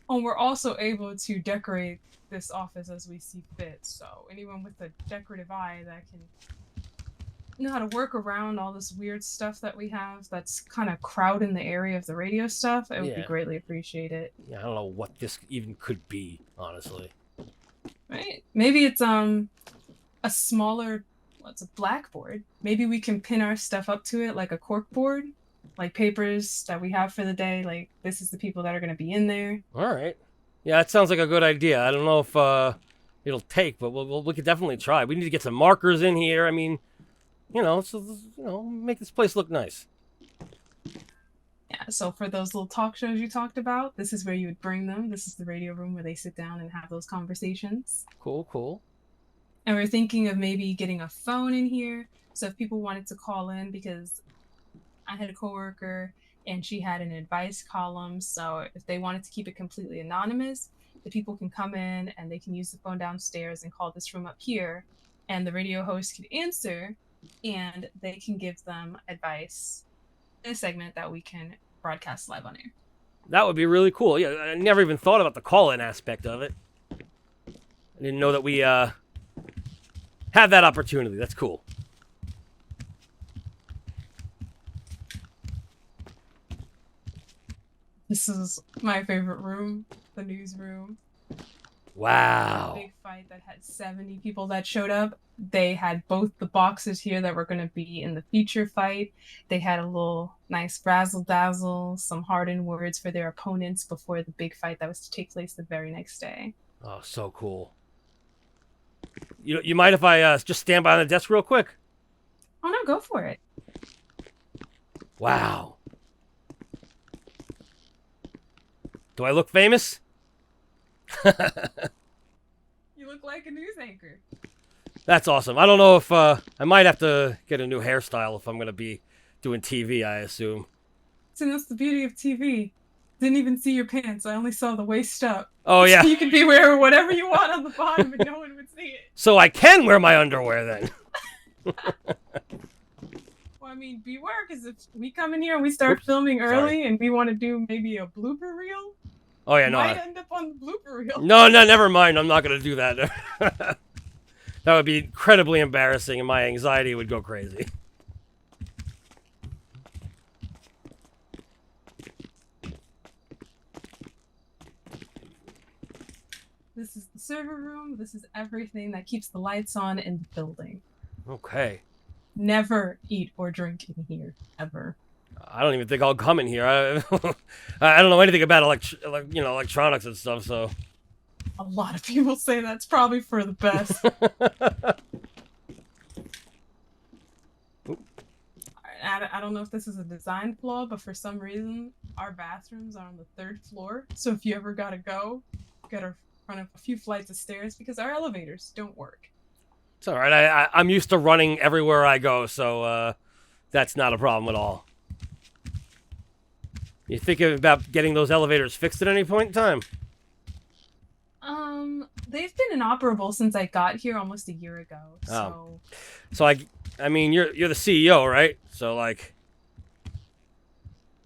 S2: And we're also able to decorate this office as we see fit. So anyone with a decorative eye that can know how to work around all this weird stuff that we have that's kind of crowding the area of the radio stuff, it would be
S1: Yeah.
S2: greatly appreciated.
S1: Yeah, I don't know what this even could be, honestly.
S2: Right? Maybe it's a smaller, what's a blackboard. Maybe we can pin our stuff up to it like a cork board, like papers that we have for the day. Like this is the people that are going to be in there.
S1: All right. Yeah, that sounds like a good idea. I don't know if it'll take, but we could definitely try. We need to get some markers in here. I mean, make this place look nice.
S2: Yeah, so for those little talk shows you talked about, this is where you would bring them. This is the radio room where they sit down and have those conversations.
S1: Cool, cool.
S2: And we're thinking of maybe getting a phone in here. So if people wanted to call in, because I had a coworker and she had an advice column. So if they wanted to keep it completely anonymous, the people can come in and they can use the phone downstairs and call this room up here. And the radio host can answer and they can give them advice in a segment that we can broadcast live on air.
S1: That would be really cool. Yeah, I never even thought about the call-in aspect of it. I didn't know that we have that opportunity. That's cool.
S2: This is my favorite room, the newsroom.
S1: Wow.
S2: Big fight that had 70 people that showed up. They had both the boxes here that were going to be in the feature fight. They had a little nice razzle dazzle, some hardened words for their opponents before the big fight that was to take place the very next day.
S1: Oh, so cool. You mind if I just stand by on the desk real quick?
S2: Oh no, go for it.
S1: Wow. Do I look famous?
S2: You look like a news anchor.
S1: That's awesome. I don't know if I might have to get a new hairstyle if I'm going to be doing TV, I assume.
S2: So that's the beauty of TV. Didn't even see your pants. I only saw the waist up.
S1: Oh, yeah.
S2: So you could be wearing whatever you want on the bottom and no one would see it.
S1: So I can wear my underwear then.
S2: Well, I mean, beware, because if we come in here and we start filming early and we want to do maybe a blooper reel,
S1: oh, yeah, no.
S2: might end up on the blooper reel.
S1: No, never mind. I'm not going to do that. That would be incredibly embarrassing and my anxiety would go crazy.
S2: This is the server room. This is everything that keeps the lights on in the building.
S1: Okay.
S2: Never eat or drink in here, ever.
S1: I don't even think I'll come in here. I don't know anything about electronics and stuff, so.
S2: A lot of people say that's probably for the best. I don't know if this is a design flaw, but for some reason, our bathrooms are on the 3rd floor. So if you ever gotta go, gotta run up a few flights of stairs because our elevators don't work.
S1: It's all right. I'm used to running everywhere I go, so that's not a problem at all. You thinking about getting those elevators fixed at any point in time?
S2: They've been inoperable since I got here almost a year ago.
S1: So I mean, you're the CEO, right? So like,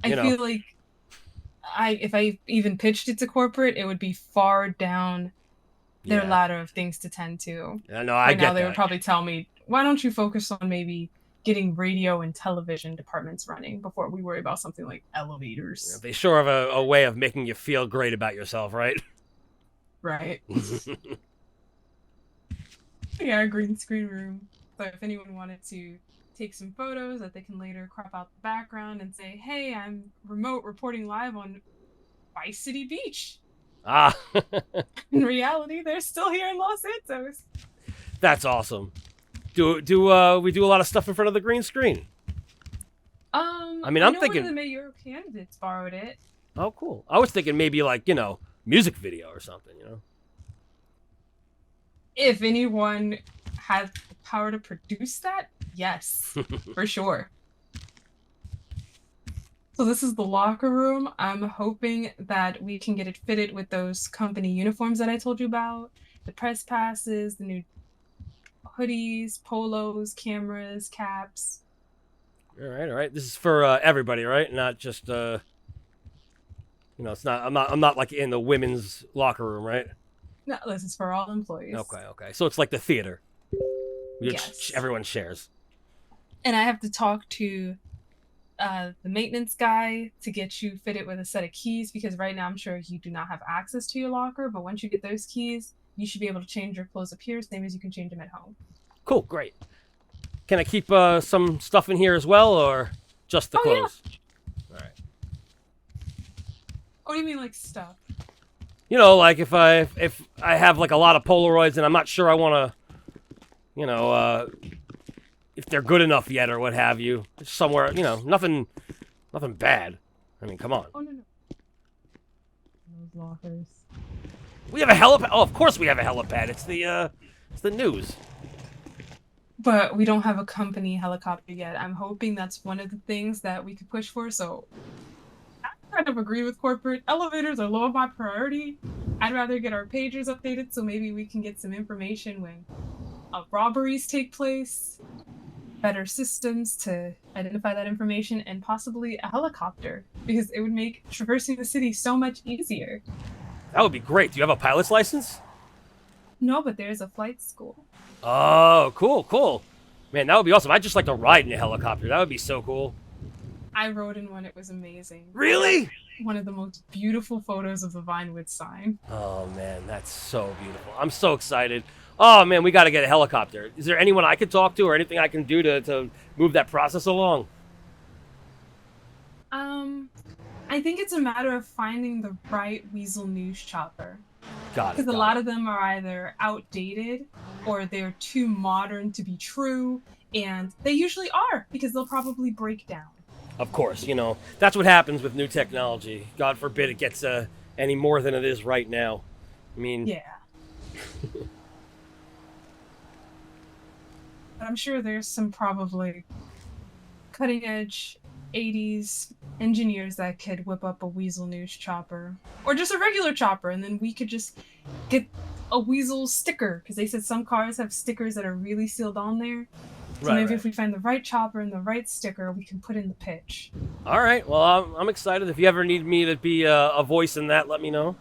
S2: I feel like if I even pitched it to corporate, it would be far down their ladder of things to tend to.
S1: Yeah, no, I get that.
S2: Now they would probably tell me, why don't you focus on maybe getting radio and television departments running before we worry about something like elevators.
S1: Yeah, they sure have a way of making you feel great about yourself, right?
S2: Right. Yeah, a green screen room. So if anyone wanted to take some photos that they can later crop out the background and say, hey, I'm remote reporting live on Vice City Beach.
S1: Ah.
S2: In reality, they're still here in Los Santos.
S1: That's awesome. Do we do a lot of stuff in front of the green screen? I mean, I'm thinking
S2: one of the mayor candidates borrowed it.
S1: Oh, cool. I was thinking maybe like, music video or something,
S2: If anyone had the power to produce that, yes, for sure. So this is the locker room. I'm hoping that we can get it fitted with those company uniforms that I told you about, the press passes, the new hoodies, polos, cameras, caps.
S1: All right, all right. This is for everybody, right? Not just it's not. I'm not like in the women's locker room, right?
S2: No, this is for all employees.
S1: Okay, okay. So it's like the theater.
S2: Yes.
S1: Everyone shares.
S2: And I have to talk to the maintenance guy to get you fitted with a set of keys because right now I'm sure you do not have access to your locker, but once you get those keys, you should be able to change your clothes up here, same as you can change them at home.
S1: Cool, great. Can I keep some stuff in here as well, or just the
S2: Oh
S1: clothes?
S2: yeah.
S1: All right.
S2: What do you mean like stuff?
S1: Like if I have like a lot of Polaroids and I'm not sure I want to, if they're good enough yet or what have you, somewhere, nothing bad. I mean, come on.
S2: Oh no. Those lockers.
S1: We have a helipad. Oh, of course we have a helipad. It's the news.
S2: But we don't have a company helicopter yet. I'm hoping that's one of the things that we could push for. So I kind of agree with corporate. Elevators are low on my priority. I'd rather get our pagers updated so maybe we can get some information when robberies take place, better systems to identify that information, and possibly a helicopter because it would make traversing the city so much easier.
S1: That would be great. Do you have a pilot's license?
S2: No, but there's a flight school.
S1: Oh, cool, cool. Man, that would be awesome. I'd just like to ride in a helicopter. That would be so cool.
S2: I rode in one. It was amazing.
S1: Really?
S2: One of the most beautiful photos of the Vinewood sign.
S1: Oh, man, that's so beautiful. I'm so excited. Oh, man, we got to get a helicopter. Is there anyone I could talk to or anything I can do to move that process along?
S2: I think it's a matter of finding the right Weazel news chopper.
S1: Got it.
S2: Because a lot of them are either outdated or they're too modern to be true, and they usually are because they'll probably break down.
S1: Of course, that's what happens with new technology. God forbid it gets any more than it is right now. I mean,
S2: yeah. But I'm sure there's some probably cutting edge 80s engineers that could whip up a Weazel news chopper or just a regular chopper, and then we could just get a Weazel sticker because they said some cars have stickers that are really sealed on there. So maybe if we find the right chopper and the right sticker, we can put in the pitch.
S1: All right. Well, I'm excited. If you ever need me to be a voice in that, let me know.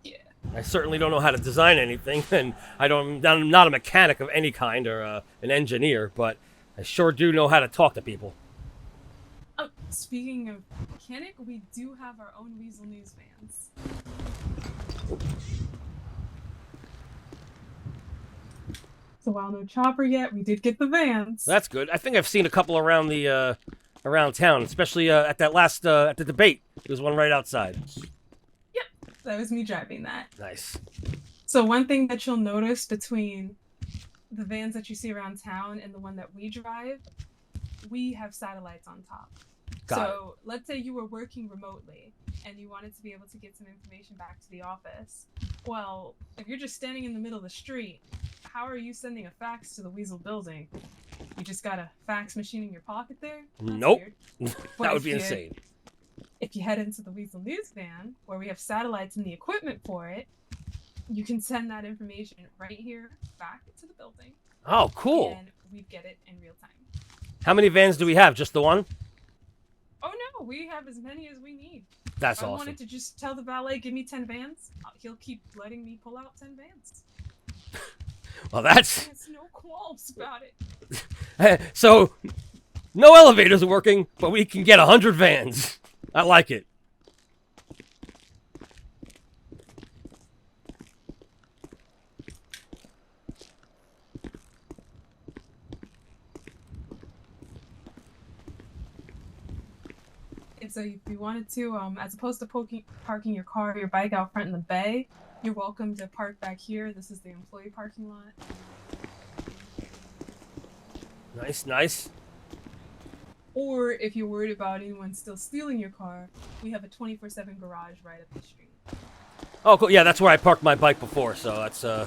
S2: Yeah.
S1: I certainly don't know how to design anything, and I'm not a mechanic of any kind or an engineer, but I sure do know how to talk to people.
S2: Oh, speaking of mechanic, we do have our own Weazel News vans. So while no chopper yet, we did get the vans.
S1: That's good. I think I've seen a couple around the around town, especially at that last at the debate. There was one right outside.
S2: Yep, that was me driving that.
S1: Nice.
S2: So one thing that you'll notice between the vans that you see around town and the one that we drive, we have satellites on top. So let's say you were working remotely and you wanted to be able to get some information back to the office. Well, if you're just standing in the middle of the street, how are you sending a fax to the Weazel building? You just got a fax machine in your pocket there? That's
S1: nope.
S2: That
S1: would be insane.
S2: If you head into the Weazel News van, where we have satellites and the equipment for it, you can send that information right here back to the building.
S1: Oh, cool.
S2: And we get it in real time.
S1: How many vans do we have? Just the one?
S2: Oh no, we have as many as we need.
S1: That's
S2: if I
S1: awesome.
S2: wanted to just tell the valet, give me 10 vans, he'll keep letting me pull out 10 vans.
S1: Well, that's...
S2: There's no qualms about it.
S1: So, no elevators are working, but we can get 100 vans. I like it.
S2: So if you wanted to, as opposed to parking your car or your bike out front in the bay, you're welcome to park back here. This is the employee parking lot.
S1: Nice, nice.
S2: Or if you're worried about anyone still stealing your car, we have a 24/7 garage right up the street.
S1: Oh, cool. Yeah, that's where I parked my bike before, so that's,
S2: Yeah,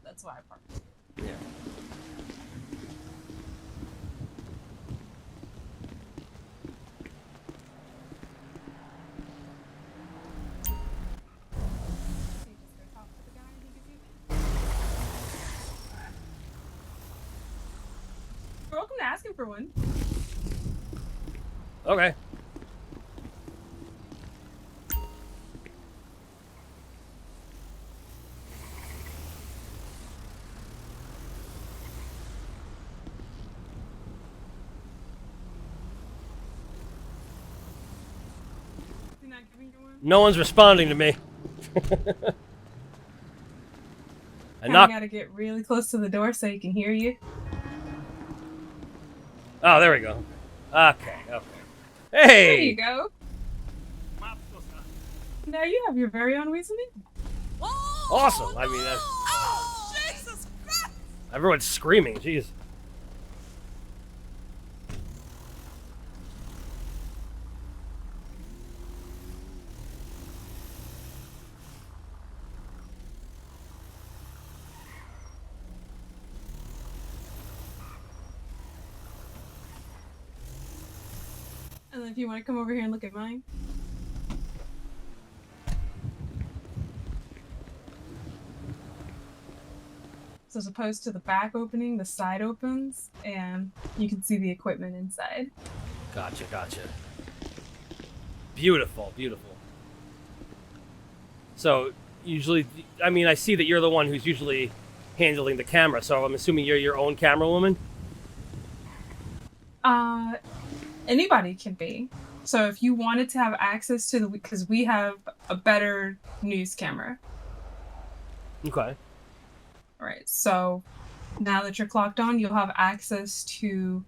S2: that's why I parked here.
S1: Yeah.
S2: asking for one.
S1: Okay.
S2: Is he not giving you one?
S1: No one's responding to me. I
S2: Kinda gotta get really close to the door so he can hear you.
S1: Oh, there we go. Okay. Okay.
S2: There
S1: Hey.
S2: you go. Now you have your very own Weazel.
S1: Awesome. I mean, that's...
S3: Oh, Jesus Christ!
S1: everyone's screaming. Jeez.
S2: And then if you want to come over here and look at mine. So as opposed to the back opening, the side opens, and you can see the equipment inside.
S1: Gotcha. Gotcha. Beautiful. Beautiful. So, usually, I mean, I see that you're the one who's usually handling the camera, so I'm assuming you're your own camera woman?
S2: Anybody can be. So if you wanted to have access to the, because we have a better news camera.
S1: Okay.
S2: All right. So now that you're clocked on, you'll have access to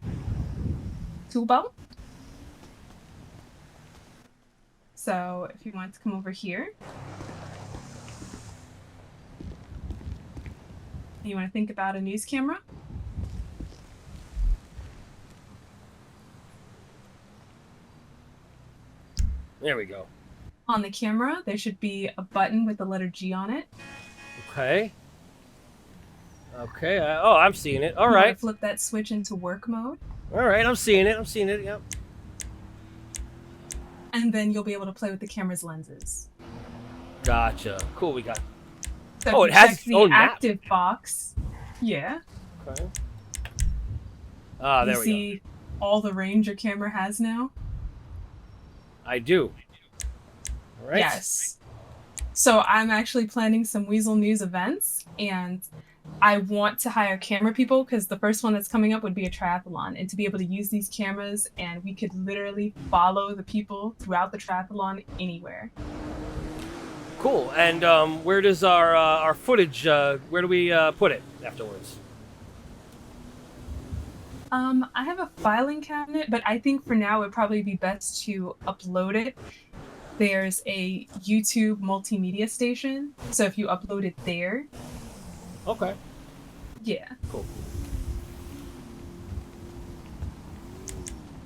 S2: tool belt. So if you want to come over here, you want to think about a news camera.
S1: There we go.
S2: On the camera, there should be a button with the letter G on it.
S1: Okay. Okay. Oh, I'm seeing it. All
S2: You wanna
S1: right.
S2: flip that switch into work mode,
S1: All right. I'm seeing it. I'm seeing it. Yep.
S2: and then you'll be able to play with the camera's lenses.
S1: Gotcha. Cool. We got.
S2: So
S1: Oh,
S2: if
S1: it
S2: you
S1: has
S2: check
S1: its
S2: the
S1: own map.
S2: active box. Yeah.
S1: Okay. Ah, there
S2: You
S1: we
S2: see all the range your camera has now?
S1: go. I do. All right.
S2: Yes. So I'm actually planning some Weazel News events, and I want to hire camera people because the first one that's coming up would be a triathlon, and to be able to use these cameras, and we could literally follow the people throughout the triathlon anywhere.
S1: Cool. And where does our footage? Where do we put it afterwards?
S2: I have a filing cabinet, but I think for now it'd probably be best to upload it. There's a YouTube multimedia station, so if you upload it there,
S1: Okay.
S2: yeah.
S1: Cool.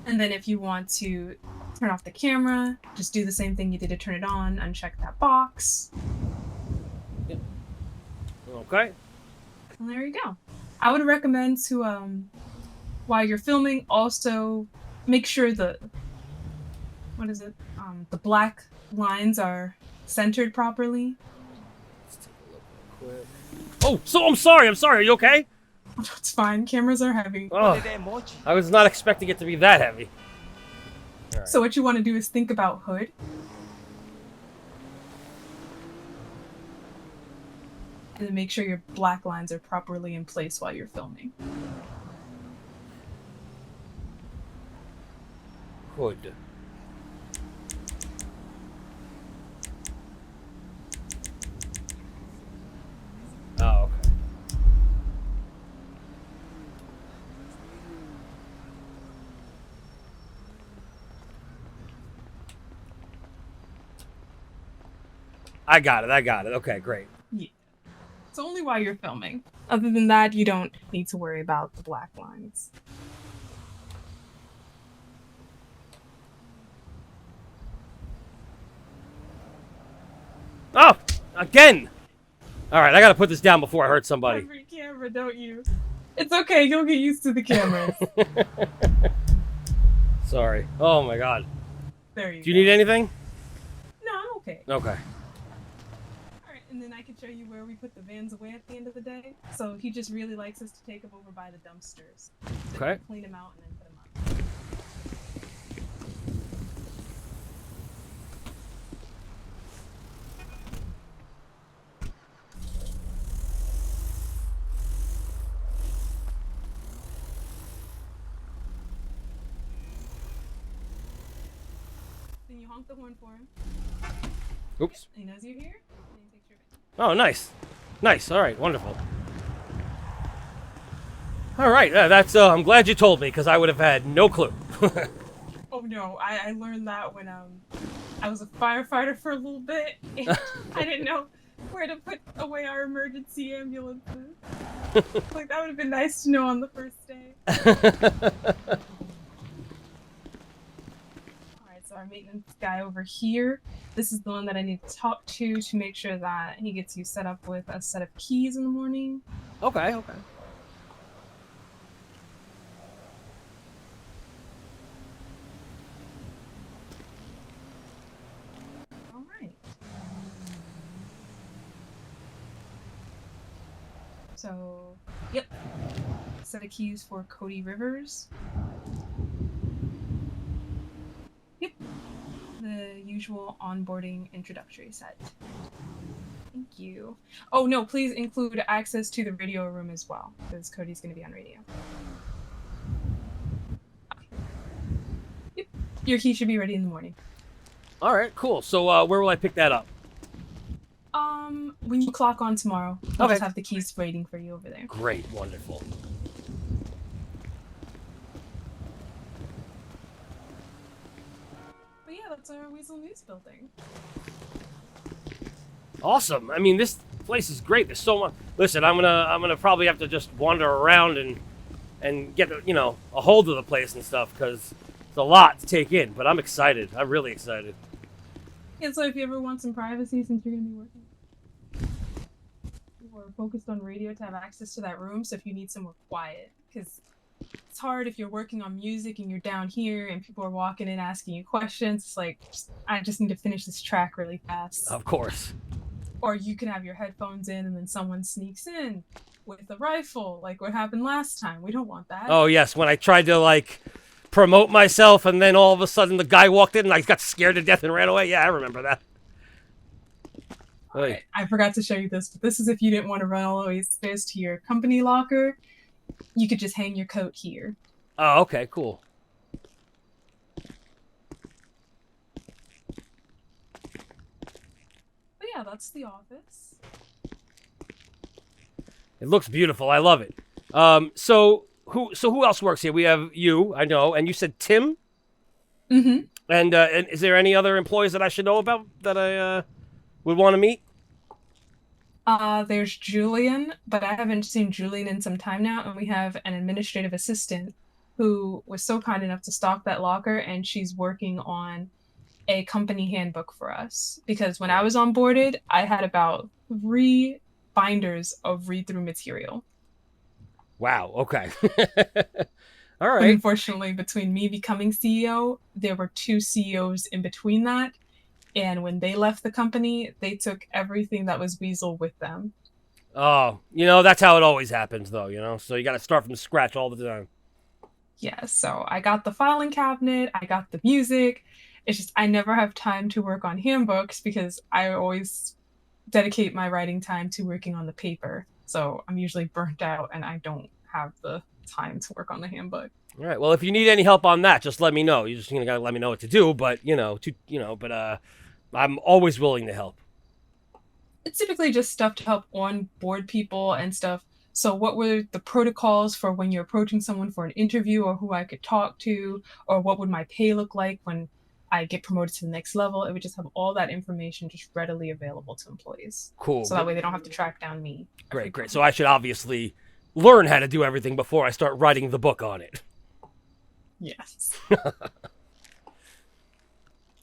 S2: And then if you want to turn off the camera, just do the same thing you did to turn it on, uncheck that box,
S1: Okay.
S2: and there you go. I would recommend to, while you're filming, also make sure the, what is it? The black lines are centered properly.
S1: Let's take a look real quick. Oh, so I'm sorry. I'm sorry. Are you okay?
S2: It's fine, cameras are heavy.
S1: Oh, I was not expecting it to be that heavy. All right.
S2: So what you want to do is think about hood. And then make sure your black lines are properly in place while you're filming.
S1: Hood. Oh, okay. I got it. I got it. Okay, great.
S2: Yeah. It's only while you're filming. Other than that, you don't need to worry about the black lines.
S1: Oh, again. All right, I gotta put this down before I hurt somebody.
S2: Every camera, don't you? It's okay, you'll get used to the cameras.
S1: Sorry. Oh my God.
S2: There you go.
S1: Do you need anything?
S2: No, I'm okay.
S1: Okay.
S2: Alright, and then I can show you where we put the vans away at the end of the day. So he just really likes us to take them over by the dumpsters. So
S1: Okay.
S2: clean them out and then put them up. Then you honk the horn for him.
S1: Oops.
S2: He knows you're here. And he takes your van.
S1: Oh, nice. Nice. All right. Wonderful. All right. That's. I'm glad you told me because I would have had no clue.
S2: Oh no, I learned that when I was a firefighter for a little bit and I didn't know where to put away our emergency ambulances. Like that would have been nice to know on the first day. Alright, so our maintenance guy over here, this is the one that I need to talk to make sure that he gets you set up with a set of keys in the morning.
S1: Okay. Okay.
S2: Alright. So, yep. Set of keys for Cody Rivers. Yep. The usual onboarding introductory set. Thank you. Oh no, please include access to the radio room as well, because Cody's going to be on radio. Yep. Your key should be ready in the morning.
S1: All right. Cool. So where will I pick that up?
S2: When you clock on tomorrow, we'll
S1: Okay.
S2: just have the keys waiting for you over there.
S1: Great. Wonderful.
S2: But yeah, that's our Weazel News building.
S1: Awesome. I mean, this place is great. There's so much. Listen, I'm gonna probably have to just wander around and get a hold of the place and stuff because it's a lot to take in. But I'm excited. I'm really excited.
S2: Yeah, so if you ever want some privacy since you're going to be working, we're focused on radio to have access to that room, so if you need somewhere quiet, because it's hard if you're working on music and you're down here and people are walking in asking you questions. It's like, I just need to finish this track really fast.
S1: Of course.
S2: Or you can have your headphones in and then someone sneaks in with a rifle, like what happened last time. We don't want that.
S1: Oh yes, when I tried to promote myself and then all of a sudden the guy walked in and I got scared to death and ran away. Yeah, I remember that.
S2: Right. I forgot to show you this, but this is if you didn't want to run all the way upstairs to your company locker. You could just hang your coat here.
S1: Oh, okay, cool.
S2: But yeah, that's the office.
S1: It looks beautiful. I love it. So who else works here? We have you, I know, and you said Tim.
S2: Mm-hmm.
S1: And is there any other employees that I should know about that I would want to meet?
S2: There's Julian, but I haven't seen Julian in some time now, and we have an administrative assistant who was so kind enough to stock that locker, and she's working on a company handbook for us. Because when I was onboarded, I had about 3 binders of read-through material.
S1: Wow. Okay. All
S2: But
S1: right.
S2: unfortunately, between me becoming CEO, there were 2 CEOs in between that. And when they left the company, they took everything that was Weazel with them.
S1: Oh, that's how it always happens, though. So you got to start from scratch all the time.
S2: Yeah, so I got the filing cabinet, I got the music. It's just I never have time to work on handbooks because I always dedicate my writing time to working on the paper. So I'm usually burnt out and I don't have the time to work on the handbook.
S1: All right. Well, if you need any help on that, just let me know. You just gotta let me know what to do. But I'm always willing to help.
S2: It's typically just stuff to help onboard people and stuff. So what were the protocols for when you're approaching someone for an interview, or who I could talk to, or what would my pay look like when I get promoted to the next level? It would just have all that information just readily available to employees.
S1: Cool.
S2: So that way they don't have to track down me.
S1: Great. So I should obviously learn how to do everything before I start writing the book on it.
S2: Yes.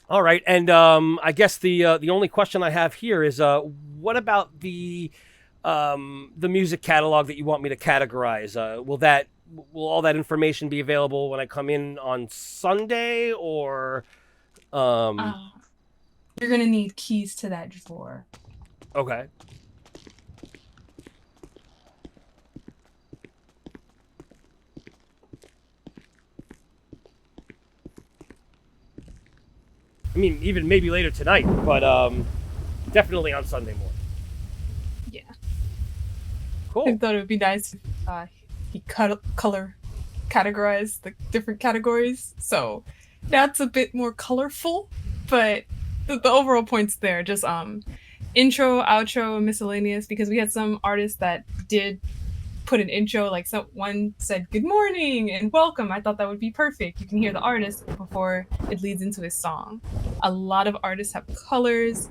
S1: All right, and I guess the only question I have here is what about the music catalog that you want me to categorize? Will all that information be available when I come in on Sunday, or?
S2: You're gonna need keys to that drawer.
S1: Okay. I mean, even maybe later tonight, but definitely on Sunday morning.
S2: Yeah. I
S1: Cool.
S2: thought it would be nice if he color categorized the different categories. So that's a bit more colorful, but the overall point's there. Just intro, outro, miscellaneous, because we had some artists that did put an intro, like someone said good morning and welcome. I thought that would be perfect. You can hear the artist before it leads into his song. A lot of artists have colors,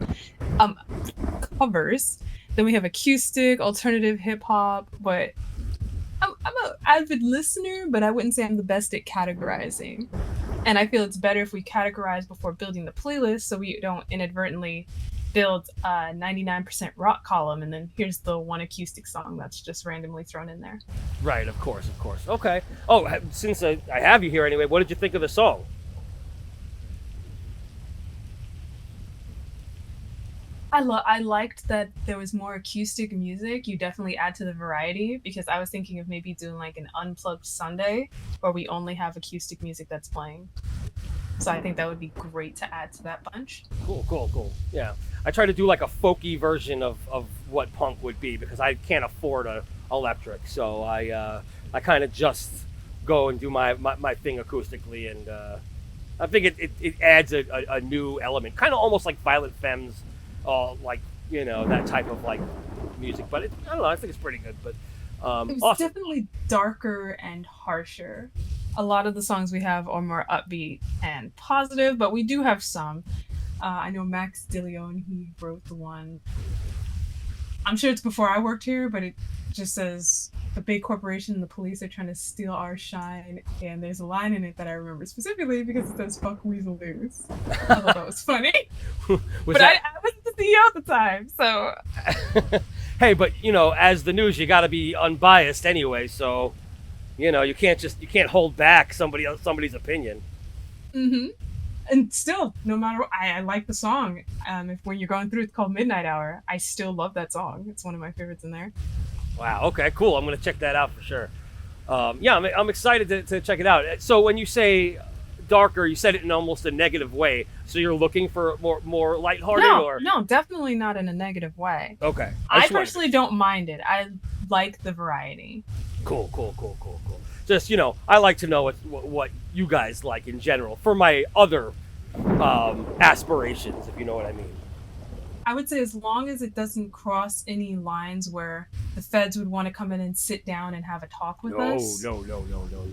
S2: covers. Then we have acoustic, alternative, hip hop, but I'm an avid listener, but I wouldn't say I'm the best at categorizing. And I feel it's better if we categorize before building the playlist so we don't inadvertently build a 99% rock column and then here's the one acoustic song that's just randomly thrown in there.
S1: Right, of course, of course. Okay. Oh, since I have you here anyway, what did you think of the song?
S2: I liked that there was more acoustic music. You definitely add to the variety because I was thinking of maybe doing like an unplugged Sunday where we only have acoustic music that's playing. So I think that would be great to add to that bunch.
S1: Cool, cool, cool. Yeah. I try to do like a folky version of what punk would be because I can't afford a electric. So I kind of just go and do my thing acoustically. And I think it adds a new element. Kind of almost like Violent Femmes, like, you know, that type of like music. But I don't know. I think it's pretty good. But
S2: It's
S1: awesome.
S2: definitely darker and harsher. A lot of the songs we have are more upbeat and positive, but we do have some. I know Max DeLeon, he wrote the one. I'm sure it's before I worked here, but it just says the big corporation and the police are trying to steal our shine. And there's a line in it that I remember specifically because it says "fuck Weazel news." I thought that was funny.
S1: Was
S2: But
S1: that?
S2: I was the CEO at the time, so
S1: Hey, but you know, as the news, you got to be unbiased anyway. So, you know, you can't hold back somebody's opinion.
S2: mm-hmm. And still, no matter what, I like the song. If when you're going through, it's called Midnight Hour. I still love that song. It's one of my favorites in there.
S1: Wow. Okay. Cool. I'm gonna check that out for sure. Yeah, I'm excited to check it out. So when you say darker, you said it in almost a negative way. So you're looking for more lighthearted,
S2: No,
S1: or
S2: no, definitely not in a negative way.
S1: okay?
S2: I
S1: just wanted-
S2: personally don't mind it. I like the variety.
S1: Cool. Just, you know, I like to know what you guys like in general for my other aspirations, if you know what I mean.
S2: I would say as long as it doesn't cross any lines where the feds would want to come in and sit down and have a talk with us.
S1: No.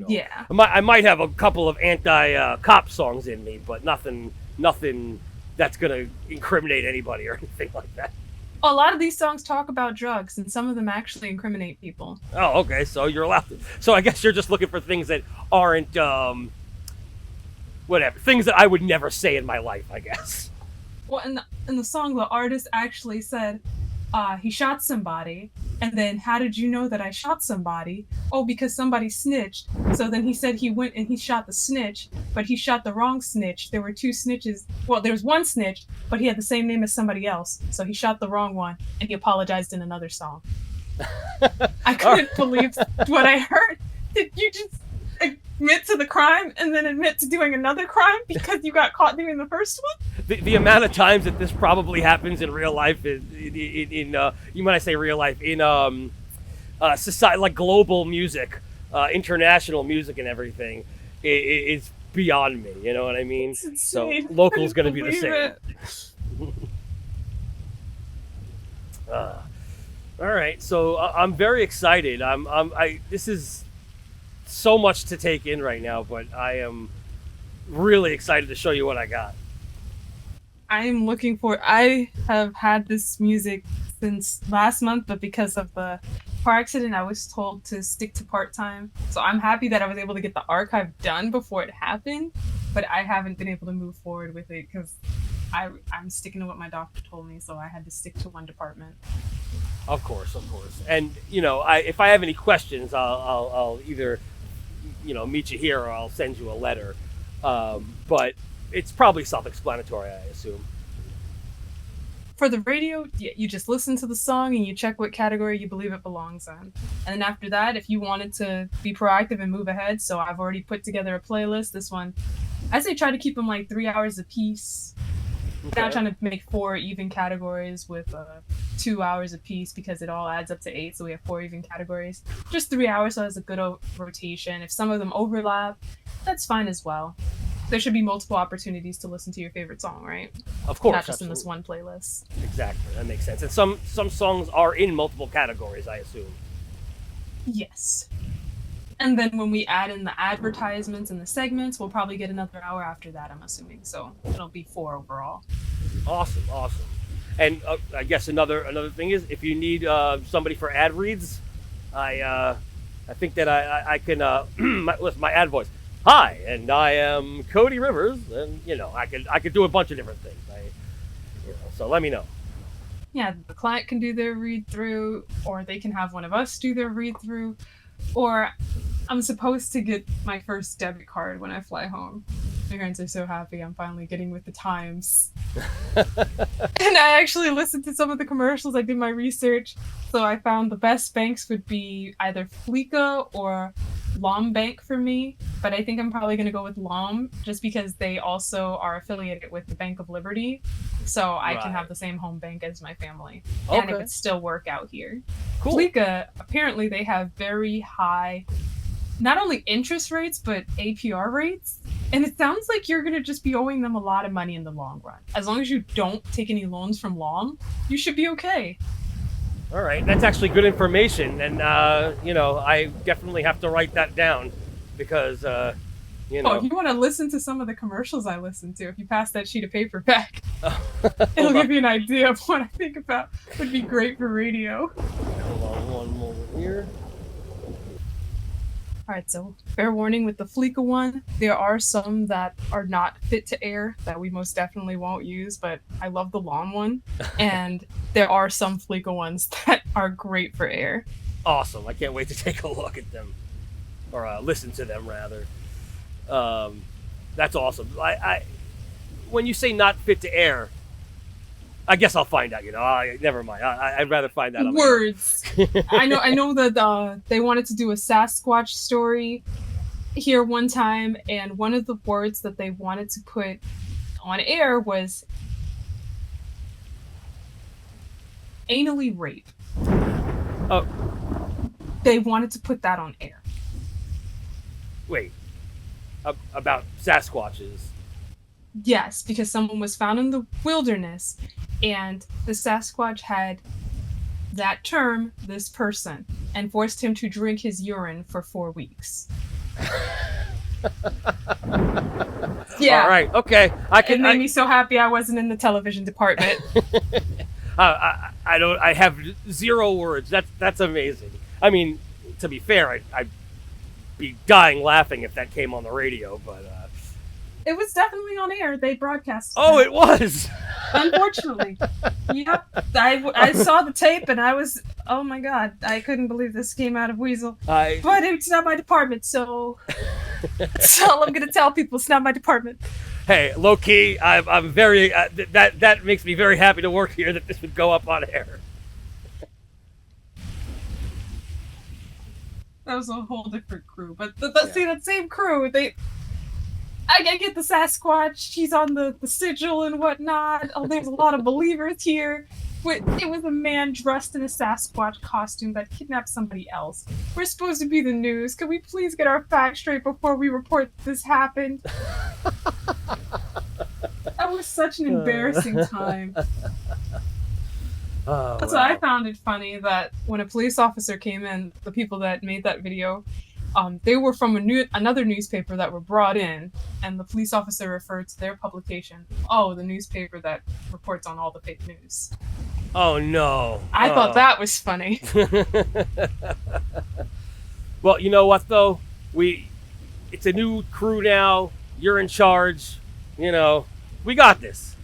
S2: Yeah.
S1: I might have a couple of anti-cop songs in me, but nothing that's gonna incriminate anybody or anything like that.
S2: A lot of these songs talk about drugs, and some of them actually incriminate people.
S1: Oh, okay. So you're allowed to. So I guess you're just looking for things that aren't whatever, things that I would never say in my life, I guess.
S2: Well, in the song, the artist actually said he shot somebody, and then how did you know that I shot somebody? Oh, because somebody snitched. So then he said he went and he shot the snitch, but he shot the wrong snitch. There were two snitches. Well, there was one snitch, but he had the same name as somebody else. So he shot the wrong one, and he apologized in another song. I couldn't believe what I heard. Did you just admit to the crime and then admit to doing another crime because you got caught doing the first one?
S1: The amount of times that this probably happens in real life is in you might say real life in society, like global music, international music and everything is beyond me. You know what I mean? So local's going to be the same. All right, so I'm very excited. This is so much to take in right now, but I am really excited to show you what I got.
S2: I'm looking for. I have had this music since last month, but because of the car accident, I was told to stick to part-time. So I'm happy that I was able to get the archive done before it happened, but I haven't been able to move forward with it because I'm sticking to what my doctor told me, so I had to stick to one department.
S1: Of course. And you know, if I have any questions, I'll either, you know, meet you here or I'll send you a letter. But it's probably self-explanatory, I assume.
S2: for the radio, you just listen to the song and you check what category you believe it belongs in. And then after that, if you wanted to be proactive and move ahead, so I've already put together a playlist. This one, I say try to keep them like 3 hours a piece.
S1: Okay.
S2: Now trying to make 4 even categories with 2 hours a piece because it all adds up to 8, so we have 4 even categories. Just 3 hours, so that's a good rotation. If some of them overlap, that's fine as well. There should be multiple opportunities to listen to your favorite song, right?
S1: Of course,
S2: not just
S1: absolutely.
S2: in this one playlist.
S1: Exactly, that makes sense. And some songs are in multiple categories, I assume.
S2: Yes. And then when we add in the advertisements and the segments, we'll probably get another hour after that, I'm assuming. So it'll be 4 overall.
S1: Awesome. And I guess another thing is, if you need somebody for ad reads, I think that I can listen, my ad voice. Hi, and I am Cody Rivers, and I could do a bunch of different things. So let me know.
S2: Yeah, the client can do their read through, or they can have one of us do their read through, or I'm supposed to get my first debit card when I fly home. My parents are so happy I'm finally getting with the times. And I actually listened to some of the commercials. I did my research, so I found the best banks would be either Fleeka or Lom Bank for me, but I think I'm probably going to go with Lom just because they also are affiliated with the Bank of Liberty, so I can have the same home bank as my family, and it would still work out here.
S1: Cool.
S2: Fleeka, apparently they have very high, not only interest rates, but APR rates, and it sounds like you're going to just be owing them a lot of money in the long run. As long as you don't take any loans from Lom, you should be okay.
S1: All right, that's actually good information, and I definitely have to write that down because
S2: Oh, if you want to listen to some of the commercials I listen to, if you pass that sheet of paper back, it'll give you an idea of what I think about would be great for radio.
S1: Hold on one moment here.
S2: Alright, so fair warning with the Fleeka one, there are some that are not fit to air that we most definitely won't use, but I love the Lom one, and there are some Fleeka ones that are great for air.
S1: Awesome. I can't wait to take a look at them, or listen to them rather. That's awesome. I when you say not fit to air, I guess I'll find out. Never mind. I'd rather find out.
S2: Words. I know that they wanted to do a Sasquatch story here one time, and one of the words that they wanted to put on air was anally rape.
S1: Oh.
S2: They wanted to put that on air.
S1: Wait. About Sasquatches.
S2: Yes, because someone was found in the wilderness, and the Sasquatch had that term, this person, and forced him to drink his urine for 4 weeks. Yeah.
S1: All right. Okay.
S2: It made me so happy I wasn't in the television department.
S1: I have 0 words. That's amazing. I mean, to be fair, I'd be dying laughing if that came on the radio, but
S2: it was definitely on air. They broadcast.
S1: Oh, it was.
S2: Unfortunately. Yep. I saw the tape and I was, oh my god, I couldn't believe this came out of Weazel. But it's not my department, so that's all I'm gonna tell people. It's not my department.
S1: Hey, low key, I'm very that makes me very happy to work here. That this would go up on air.
S2: That was a whole different crew, but see that same crew. I get the Sasquatch. He's on the sigil and whatnot. Oh, there's a lot of believers here. It was a man dressed in a Sasquatch costume that kidnapped somebody else. We're supposed to be the news. Can we please get our facts straight before we report this happened? That was such an embarrassing time.
S1: Oh,
S2: so I found it funny that when a police officer came in, the people that made that video, they were from another newspaper that were brought in, and the police officer referred to their publication. Oh, the newspaper that reports on all the fake news.
S1: Oh no!
S2: I thought that was funny.
S1: Well, you know what though? It's a new crew now. You're in charge. We got this.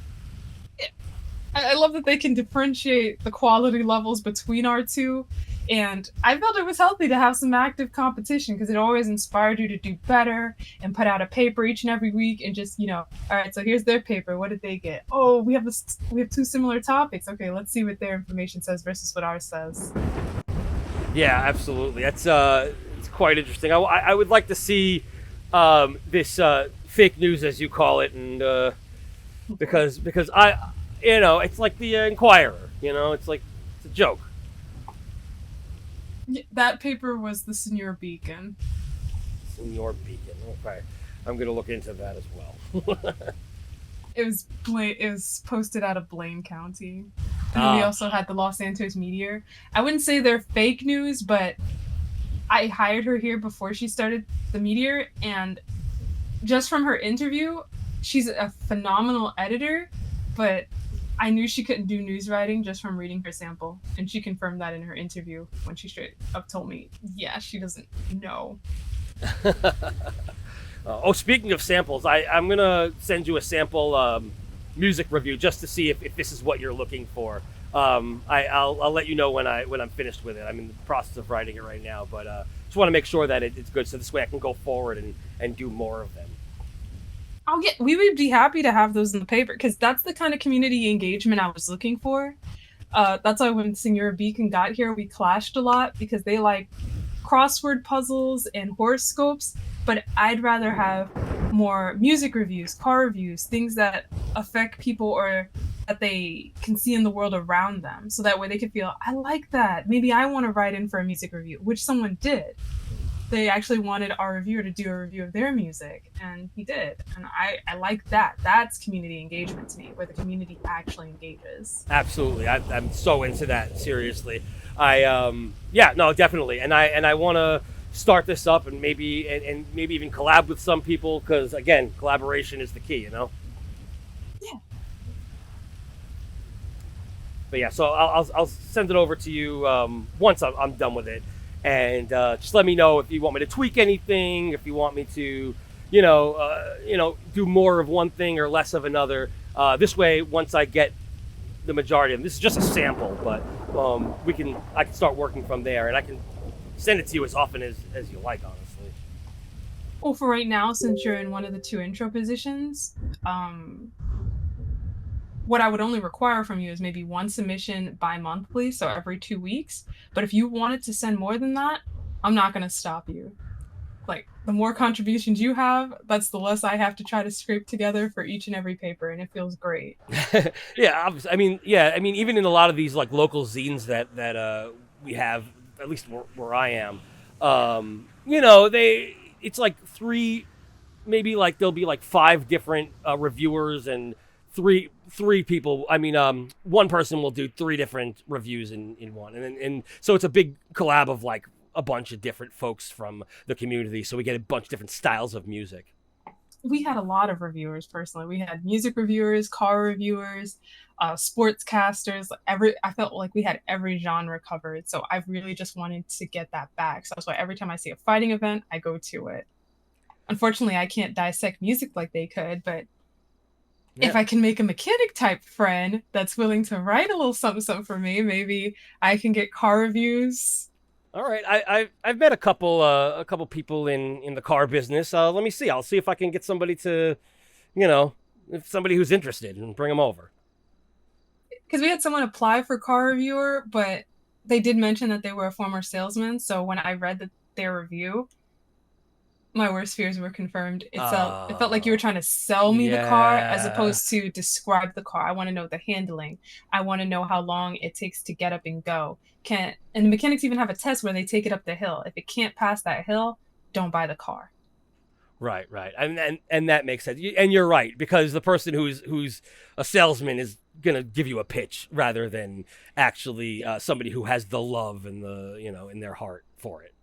S2: I love that they can differentiate the quality levels between our two. And I felt it was healthy to have some active competition because it always inspired you to do better and put out a paper each and every week and just, all right, so here's their paper. What did they get? Oh, we have two similar topics. Okay, let's see what their information says versus what ours says.
S1: Yeah, absolutely. That's it's quite interesting. I would like to see this fake news, as you call it, and because it's like the Inquirer. It's like it's a joke.
S2: That paper was the Senior Beacon.
S1: Senior Beacon. Okay, I'm gonna look into that as well.
S2: It was posted out of Blaine County. And then we also had the Los Santos Meteor. I wouldn't say they're fake news, but I hired her here before she started the Meteor, and just from her interview, she's a phenomenal editor, but I knew she couldn't do news writing just from reading her sample, and she confirmed that in her interview when she straight up told me, yeah, she doesn't know.
S1: Speaking of samples, I'm gonna send you a sample music review just to see if this is what you're looking for. I'll let you know when I'm finished with it. I'm in the process of writing it right now, but just want to make sure that it's good, so this way I can go forward and do more of them.
S2: We would be happy to have those in the paper because that's the kind of community engagement I was looking for. That's why when Senior Beacon got here, we clashed a lot because they like crossword puzzles and horoscopes, but I'd rather have more music reviews, car reviews, things that affect people or that they can see in the world around them. So that way they can feel, I like that. Maybe I want to write in for a music review, which someone did. They actually wanted our reviewer to do a review of their music, and he did. And I like that. That's community engagement to me, where the community actually engages.
S1: Absolutely, I'm so into that. Seriously, no, definitely, and I want to start this up and maybe even collab with some people because again, collaboration is the key,
S2: Yeah.
S1: But yeah, so I'll send it over to you once I'm done with it. And just let me know if you want me to tweak anything, if you want me to, do more of one thing or less of another. This way, once I get the majority of them, this is just a sample, but I can start working from there, and I can send it to you as often as you like, honestly.
S2: Well, for right now, since you're in one of the two intro positions, what I would only require from you is maybe one submission bi-monthly, so every 2 weeks. But if you wanted to send more than that, I'm not going to stop you. Like, the more contributions you have, that's the less I have to try to scrape together for each and every paper, and it feels great.
S1: Yeah, I mean, even in a lot of these like local zines that we have, at least where I am, it's like three, maybe like there'll be like 5 different reviewers and three people. I mean, one person will do 3 different reviews in one, and so it's a big collab of like a bunch of different folks from the community. So we get a bunch of different styles of music.
S2: We had a lot of reviewers personally. We had music reviewers, car reviewers, sportscasters. I felt like we had every genre covered. So I really just wanted to get that back. So that's why every time I see a fighting event, I go to it. Unfortunately, I can't dissect music like they could, but if I can make a mechanic type friend that's willing to write a little something for me, maybe I can get car reviews.
S1: All right, I've met a couple people in the car business. Let me see. I'll see if I can get somebody to, if somebody who's interested, and bring them over.
S2: Because we had someone apply for car reviewer, but they did mention that they were a former salesman. So when I read their review, my worst fears were confirmed. It felt like you were trying to sell me the car as opposed to describe the car. I want to know the handling. I want to know how long it takes to get up and go. And the mechanics even have a test where they take it up the hill. If it can't pass that hill, don't buy the car.
S1: Right. And that makes sense. And you're right, because the person who's a salesman is gonna give you a pitch rather than actually somebody who has the love and the in their heart for it.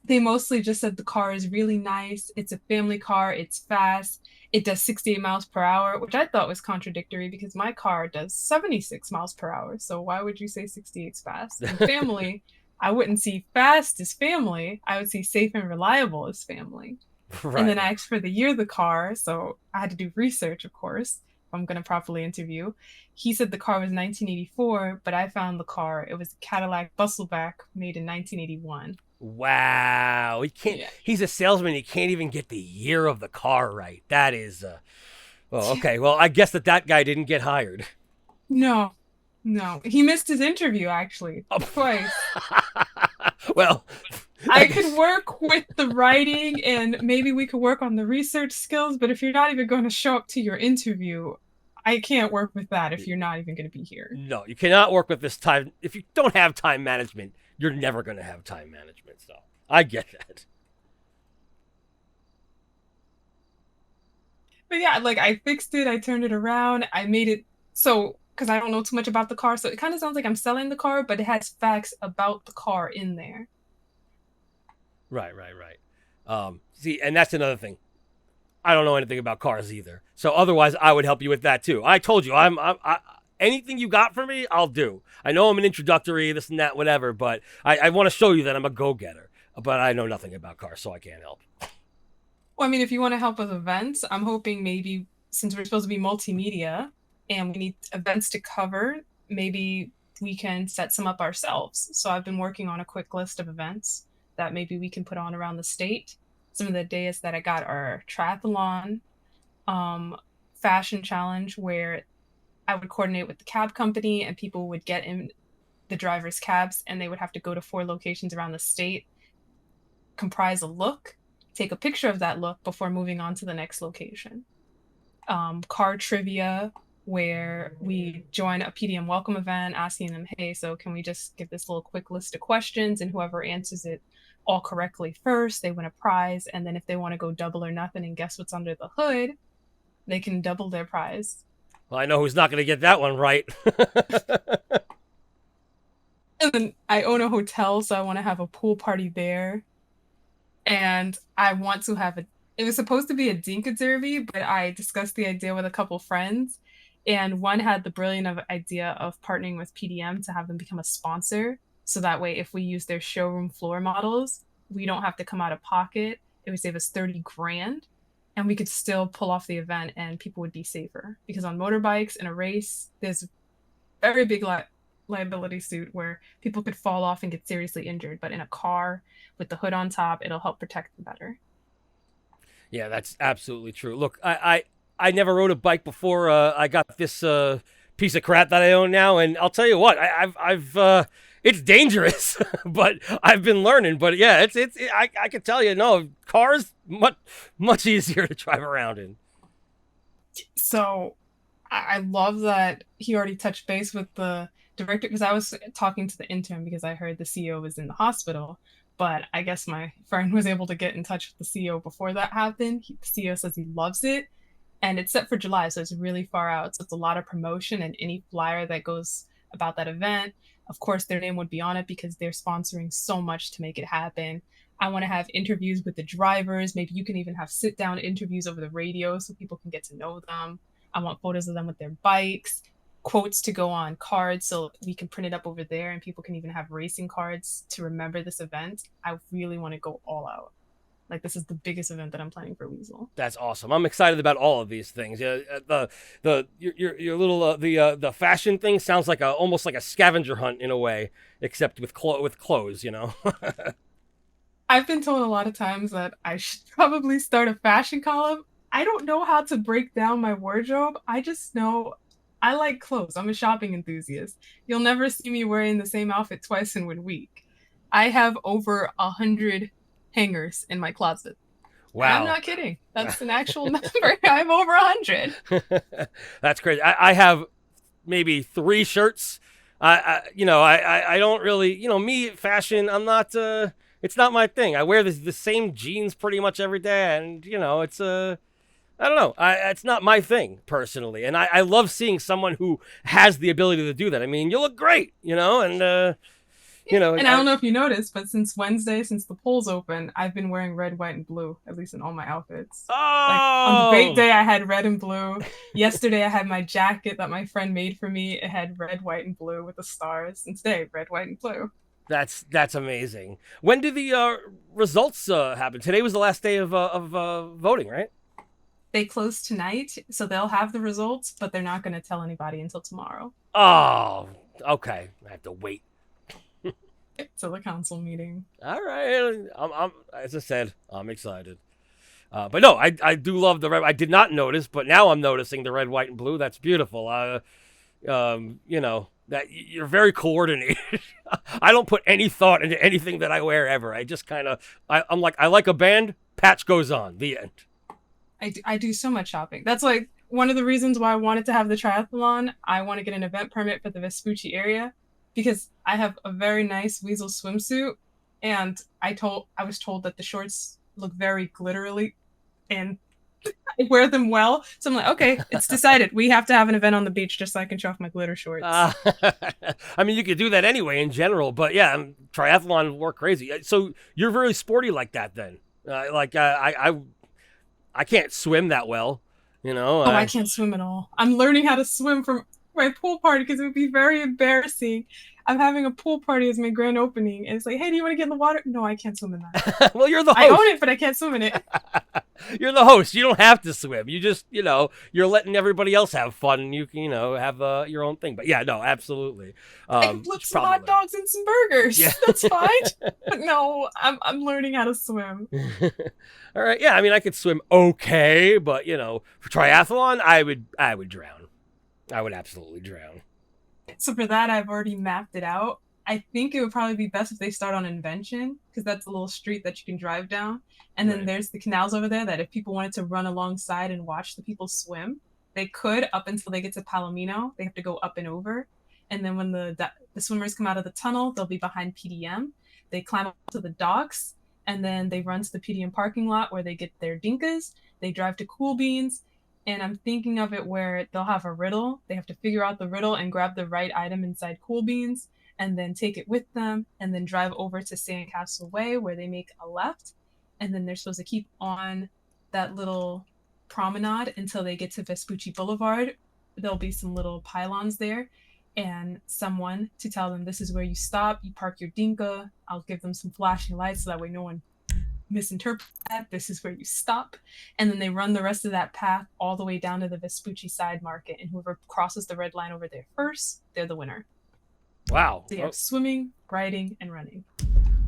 S2: They mostly just said the car is really nice. It's a family car. It's fast. It does 68 miles per hour, which I thought was contradictory because my car does 76 miles per hour. So why would you say 68 is fast? And family, I wouldn't see fast as family. I would see safe and reliable as family. Right. And then I asked for the year of the car. So I had to do research, of course. I'm going to properly interview. He said the car was 1984, but I found the car. It was a Cadillac Bustleback made in 1981.
S1: Wow. He can't.
S2: Yeah.
S1: He's a salesman. He can't even get the year of the car right. That is. Oh, okay. Well, I guess that guy didn't get hired.
S2: No, no. He missed his interview, actually,
S1: Oh.
S2: twice.
S1: Well,
S2: I could work with the writing and maybe we could work on the research skills, but if you're not even going to show up to your interview, I can't work with that if you're not even going to be here.
S1: No, you cannot work with this time. If you don't have time management, you're never going to have time management. So I get that.
S2: But yeah, like I fixed it, I turned it around, I made it so because I don't know too much about the car, so it kind of sounds like I'm selling the car, but it has facts about the car in there.
S1: Right. See, and that's another thing. I don't know anything about cars either. So otherwise, I would help you with that too. I told you, anything you got for me, I'll do. I know I'm an introductory, this and that, whatever, but I want to show you that I'm a go-getter. But I know nothing about cars, so I can't help.
S2: Well, I mean, if you want to help with events, I'm hoping maybe since we're supposed to be multimedia and we need events to cover, maybe we can set some up ourselves. So I've been working on a quick list of events that maybe we can put on around the state. Some of the days that I got are triathlon, fashion challenge, where I would coordinate with the cab company and people would get in the driver's cabs and they would have to go to 4 locations around the state, comprise a look, take a picture of that look before moving on to the next location. Car trivia, where we join a PDM welcome event asking them, hey, so can we just give this little quick list of questions, and whoever answers it all correctly first, they win a prize. And then if they want to go double or nothing and guess what's under the hood, they can double their prize.
S1: Well, I know who's not going to get that one right.
S2: And then I own a hotel, so I want to have a pool party there. And I want to have it was supposed to be a Dinka Derby, but I discussed the idea with a couple friends. And one had the brilliant idea of partnering with PDM to have them become a sponsor. So that way, if we use their showroom floor models, we don't have to come out of pocket. It would save us 30 grand. And we could still pull off the event and people would be safer. Because on motorbikes in a race, there's a very big liability suit where people could fall off and get seriously injured. But in a car with the hood on top, it'll help protect them better.
S1: Yeah, that's absolutely true. Look, I never rode a bike before I got this piece of crap that I own now, and I'll tell you what, I've it's dangerous, but I've been learning. But yeah, I can tell you, no, cars much easier to drive around in.
S2: So I love that he already touched base with the director, because I was talking to the intern because I heard the CEO was in the hospital. But I guess my friend was able to get in touch with the CEO before that happened. The CEO says he loves it. And it's set for July, so it's really far out. So it's a lot of promotion, and any flyer that goes about that event, of course, their name would be on it because they're sponsoring so much to make it happen. I want to have interviews with the drivers. Maybe you can even have sit-down interviews over the radio so people can get to know them. I want photos of them with their bikes, quotes to go on cards so we can print it up over there, and people can even have racing cards to remember this event. I really want to go all out. Like, this is the biggest event that I'm planning for Weazel.
S1: That's awesome. I'm excited about all of these things. Your little the fashion thing sounds like almost like a scavenger hunt in a way, except with clothes. You know.
S2: I've been told a lot of times that I should probably start a fashion column. I don't know how to break down my wardrobe. I just know I like clothes. I'm a shopping enthusiast. You'll never see me wearing the same outfit twice in 1 week. I have over 100 hangers in my closet.
S1: Wow.
S2: And I'm not kidding. That's an actual number. I have over 100.
S1: That's crazy. I have maybe 3 shirts. I don't really, me, fashion, I'm not, it's not my thing. I wear the same jeans pretty much every day, and, it's, I don't know. It's not my thing, personally. And I love seeing someone who has the ability to do that. I mean, you look great, and,
S2: and I don't know if you noticed, but since Wednesday, since the polls open, I've been wearing red, white, and blue, at least in all my outfits.
S1: Oh!
S2: Like, on the bake day, I had red and blue. Yesterday, I had my jacket that my friend made for me. It had red, white, and blue with the stars. And today, red, white, and blue.
S1: That's amazing. When do the results happen? Today was the last day of voting, right?
S2: They close tonight, so they'll have the results, but they're not going to tell anybody until tomorrow.
S1: Oh, okay. I have to wait.
S2: So the council meeting.
S1: All right. I'm as I said, I'm excited. But no, I do love the red. I did not notice, but now I'm noticing the red, white, and blue. That's beautiful. You know that you're very coordinated. I don't put any thought into anything that I wear ever. I just kind of, I'm like, I like a band. Patch goes on. The end.
S2: I do so much shopping. That's like one of the reasons why I wanted to have the triathlon. I want to get an event permit for the Vespucci area because I have a very nice Weazel swimsuit, and I was told that the shorts look very glitterly, and I wear them well. So I'm like, okay, it's decided. We have to have an event on the beach just so I can show off my glitter shorts.
S1: I mean, you could do that anyway in general, but yeah, triathlon work crazy. So you're very sporty like that then. I can't swim that well, you know.
S2: I can't swim at all. I'm learning how to swim from my pool party because it would be very embarrassing. I'm having a pool party as my grand opening, and it's like, hey, do you want to get in the water? No, I can't swim in that.
S1: Well, you're the host.
S2: I own it, but I can't swim in it.
S1: You're the host. You don't have to swim. You just, you're letting everybody else have fun, and you can, have your own thing. But yeah, no, absolutely.
S2: I can flip some hot dogs and some burgers. Yeah. That's fine. But no, I'm learning how to swim.
S1: All right. Yeah, I mean, I could swim okay, but for triathlon, I would drown. I would absolutely drown.
S2: So for that, I've already mapped it out. I think it would probably be best if they start on Invention, because that's a little street that you can drive down. And then there's the canals over there that if people wanted to run alongside and watch the people swim, they could up until they get to Palomino. They have to go up and over. And then when the swimmers come out of the tunnel, they'll be behind PDM. They climb up to the docks, and then they run to the PDM parking lot where they get their dinkas. They drive to Cool Beans. And I'm thinking of it where they'll have a riddle. They have to figure out the riddle and grab the right item inside Cool Beans and then take it with them and then drive over to Sandcastle Way where they make a left. And then they're supposed to keep on that little promenade until they get to Vespucci Boulevard. There'll be some little pylons there and someone to tell them this is where you stop. You park your dinka. I'll give them some flashing lights so that way no one misinterpret that. This is where you stop. And then they run the rest of that path all the way down to the Vespucci side market. And whoever crosses the red line over there first, they're the winner.
S1: Wow.
S2: So you have swimming, riding, and running.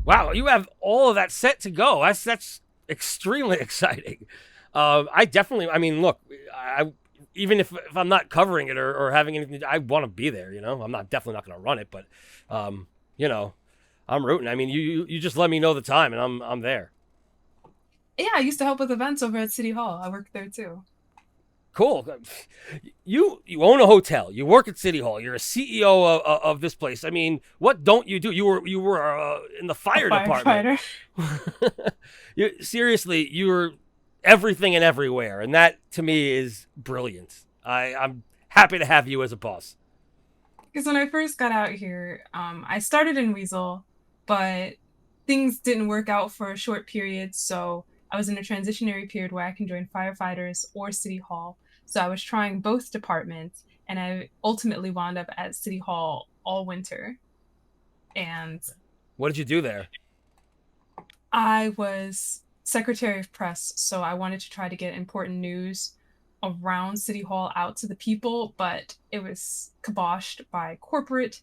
S1: Wow, you have all of that set to go. That's extremely exciting. I mean, look, even if I'm not covering it or having anything, I want to be there, I'm definitely not going to run it, but, I'm rooting. I mean, you just let me know the time and I'm there.
S2: Yeah, I used to help with events over at City Hall. I worked there too.
S1: Cool. You own a hotel. You work at City Hall. You're a CEO of this place. I mean, what don't you do? You were in the fire department. Seriously, you're everything and everywhere, and that to me is brilliant. I'm happy to have you as a boss.
S2: Because when I first got out here, I started in Weazel, but things didn't work out for a short period, so I was in a transitionary period where I can join firefighters or City Hall. So I was trying both departments, and I ultimately wound up at City Hall all winter. And
S1: what did you do there?
S2: I was Secretary of Press, so I wanted to try to get important news around City Hall out to the people, but it was kiboshed by corporate.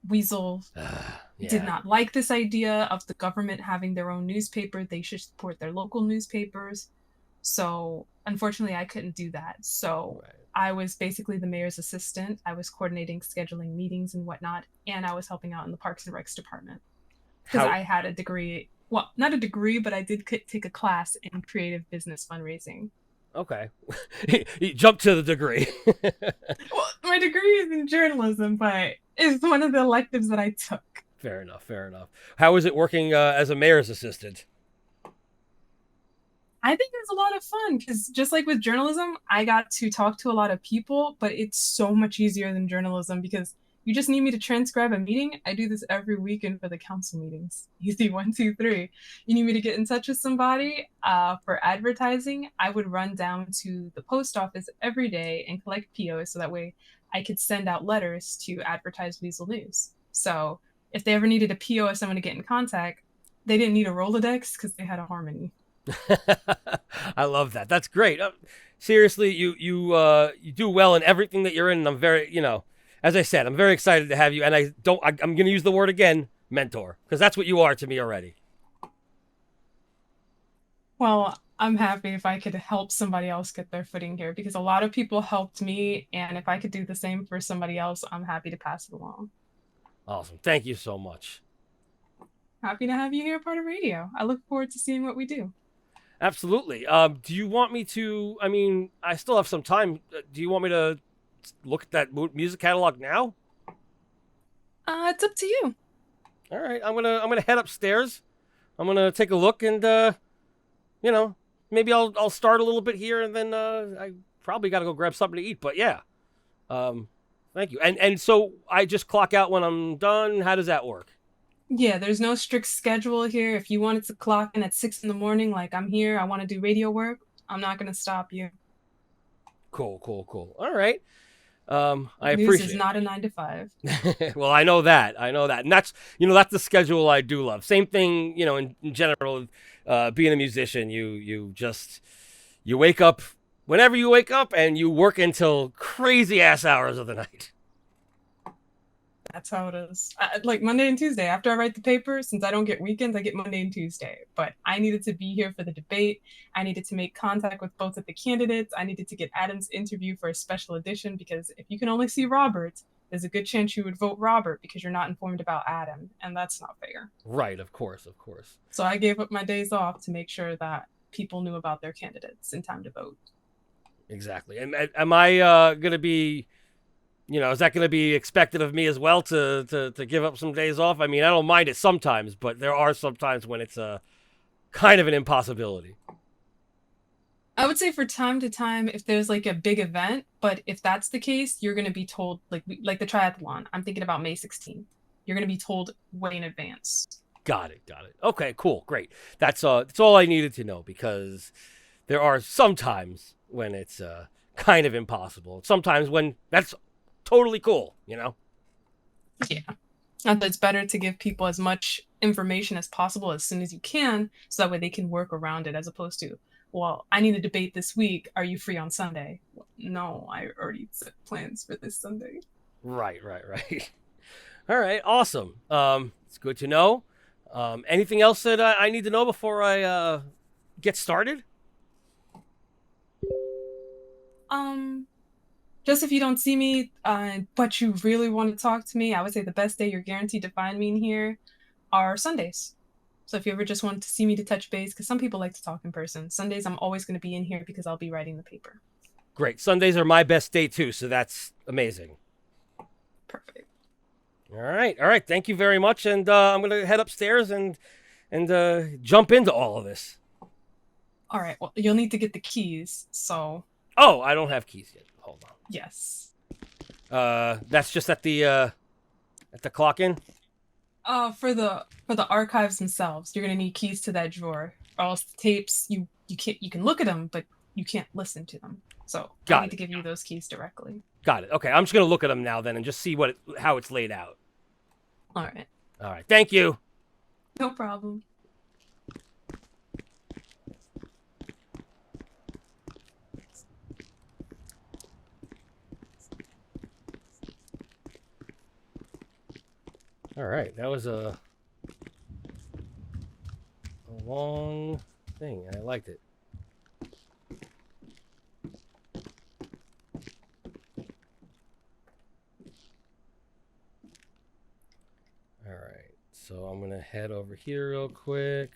S2: Weazel did not like this idea of the government having their own newspaper. They should support their local newspapers. So unfortunately, I couldn't do that. So I was basically the mayor's assistant. I was coordinating scheduling meetings and whatnot, and I was helping out in the Parks and Recs department. Because I had a degree, well, not a degree, but I did take a class in creative business fundraising.
S1: Okay. You jumped to the degree.
S2: Well, my degree is in journalism, but it's one of the electives that I took.
S1: Fair enough. How is it working as a mayor's assistant?
S2: I think it's a lot of fun because just like with journalism, I got to talk to a lot of people, but it's so much easier than journalism because you just need me to transcribe a meeting. I do this every weekend for the council meetings. Easy 1, 2, 3. You need me to get in touch with somebody for advertising. I would run down to the post office every day and collect POs so that way I could send out letters to advertise Weazel News. So if they ever needed a PO of someone to get in contact, they didn't need a Rolodex because they had a Harmony.
S1: I love that. That's great. Seriously, you do well in everything that you're in. And I'm very, as I said, I'm very excited to have you. And I'm going to use the word again, mentor, because that's what you are to me already.
S2: Well, I'm happy if I could help somebody else get their footing here because a lot of people helped me, and if I could do the same for somebody else, I'm happy to pass it along.
S1: Awesome. Thank you so much.
S2: Happy to have you here, part of radio. I look forward to seeing what we do.
S1: Absolutely. Do you want me to? I mean, I still have some time. Do you want me to look at that music catalog now?
S2: It's up to you.
S1: All right. I'm gonna head upstairs. I'm gonna take a look and maybe I'll start a little bit here and then I probably got to go grab something to eat. But yeah. Thank you. And so I just clock out when I'm done. How does that work?
S2: Yeah, there's no strict schedule here. If you wanted to clock in at 6 in the morning, like I'm here, I want to do radio work, I'm not going to stop you.
S1: Cool. All right. I
S2: News
S1: appreciate
S2: is not a 9 to 5.
S1: Well, I know that. And that's, that's the schedule I do love. Same thing, in general, being a musician, you wake up whenever you wake up and you work until crazy ass hours of the night.
S2: That's how it is. Like Monday and Tuesday, after I write the paper, since I don't get weekends, I get Monday and Tuesday. But I needed to be here for the debate. I needed to make contact with both of the candidates. I needed to get Adam's interview for a special edition because if you can only see Robert, there's a good chance you would vote Robert because you're not informed about Adam. And that's not fair.
S1: Right, of course.
S2: So I gave up my days off to make sure that people knew about their candidates in time to vote.
S1: Exactly. And am I going to be... is that going to be expected of me as well to give up some days off? I mean, I don't mind it sometimes, but there are some times when it's kind of an impossibility.
S2: I would say for time to time, if there's like a big event, but if that's the case, you're going to be told, like the triathlon. I'm thinking about May 16th. You're going to be told way in advance.
S1: Got it. Okay, cool, great. That's all I needed to know because there are some times when it's kind of impossible. Sometimes when that's totally cool,
S2: Yeah. And it's better to give people as much information as possible as soon as you can, so that way they can work around it, as opposed to, well, I need a debate this week. Are you free on Sunday? Well, no, I already set plans for this Sunday.
S1: Right. All right, awesome. It's good to know. Anything else that I need to know before I get started?
S2: Just if you don't see me, but you really want to talk to me, I would say the best day you're guaranteed to find me in here are Sundays. So if you ever just want to see me to touch base, because some people like to talk in person, Sundays I'm always going to be in here because I'll be writing the paper.
S1: Great. Sundays are my best day too, so that's amazing.
S2: Perfect.
S1: All right. Thank you very much, and I'm going to head upstairs and jump into all of this.
S2: All right. Well, you'll need to get the keys, so...
S1: Oh, I don't have keys yet. Hold on.
S2: Yes.
S1: That's just at the clock in?
S2: For the archives themselves, you're gonna need keys to that drawer. Or else the tapes, you can look at them, but you can't listen to them. So I need to give you those keys directly.
S1: Got it. Okay, I'm just gonna look at them now then and just see how it's laid out.
S2: All right.
S1: Thank you.
S2: No problem.
S1: All right, that was a long thing. I liked it. All right, so I'm gonna head over here real quick,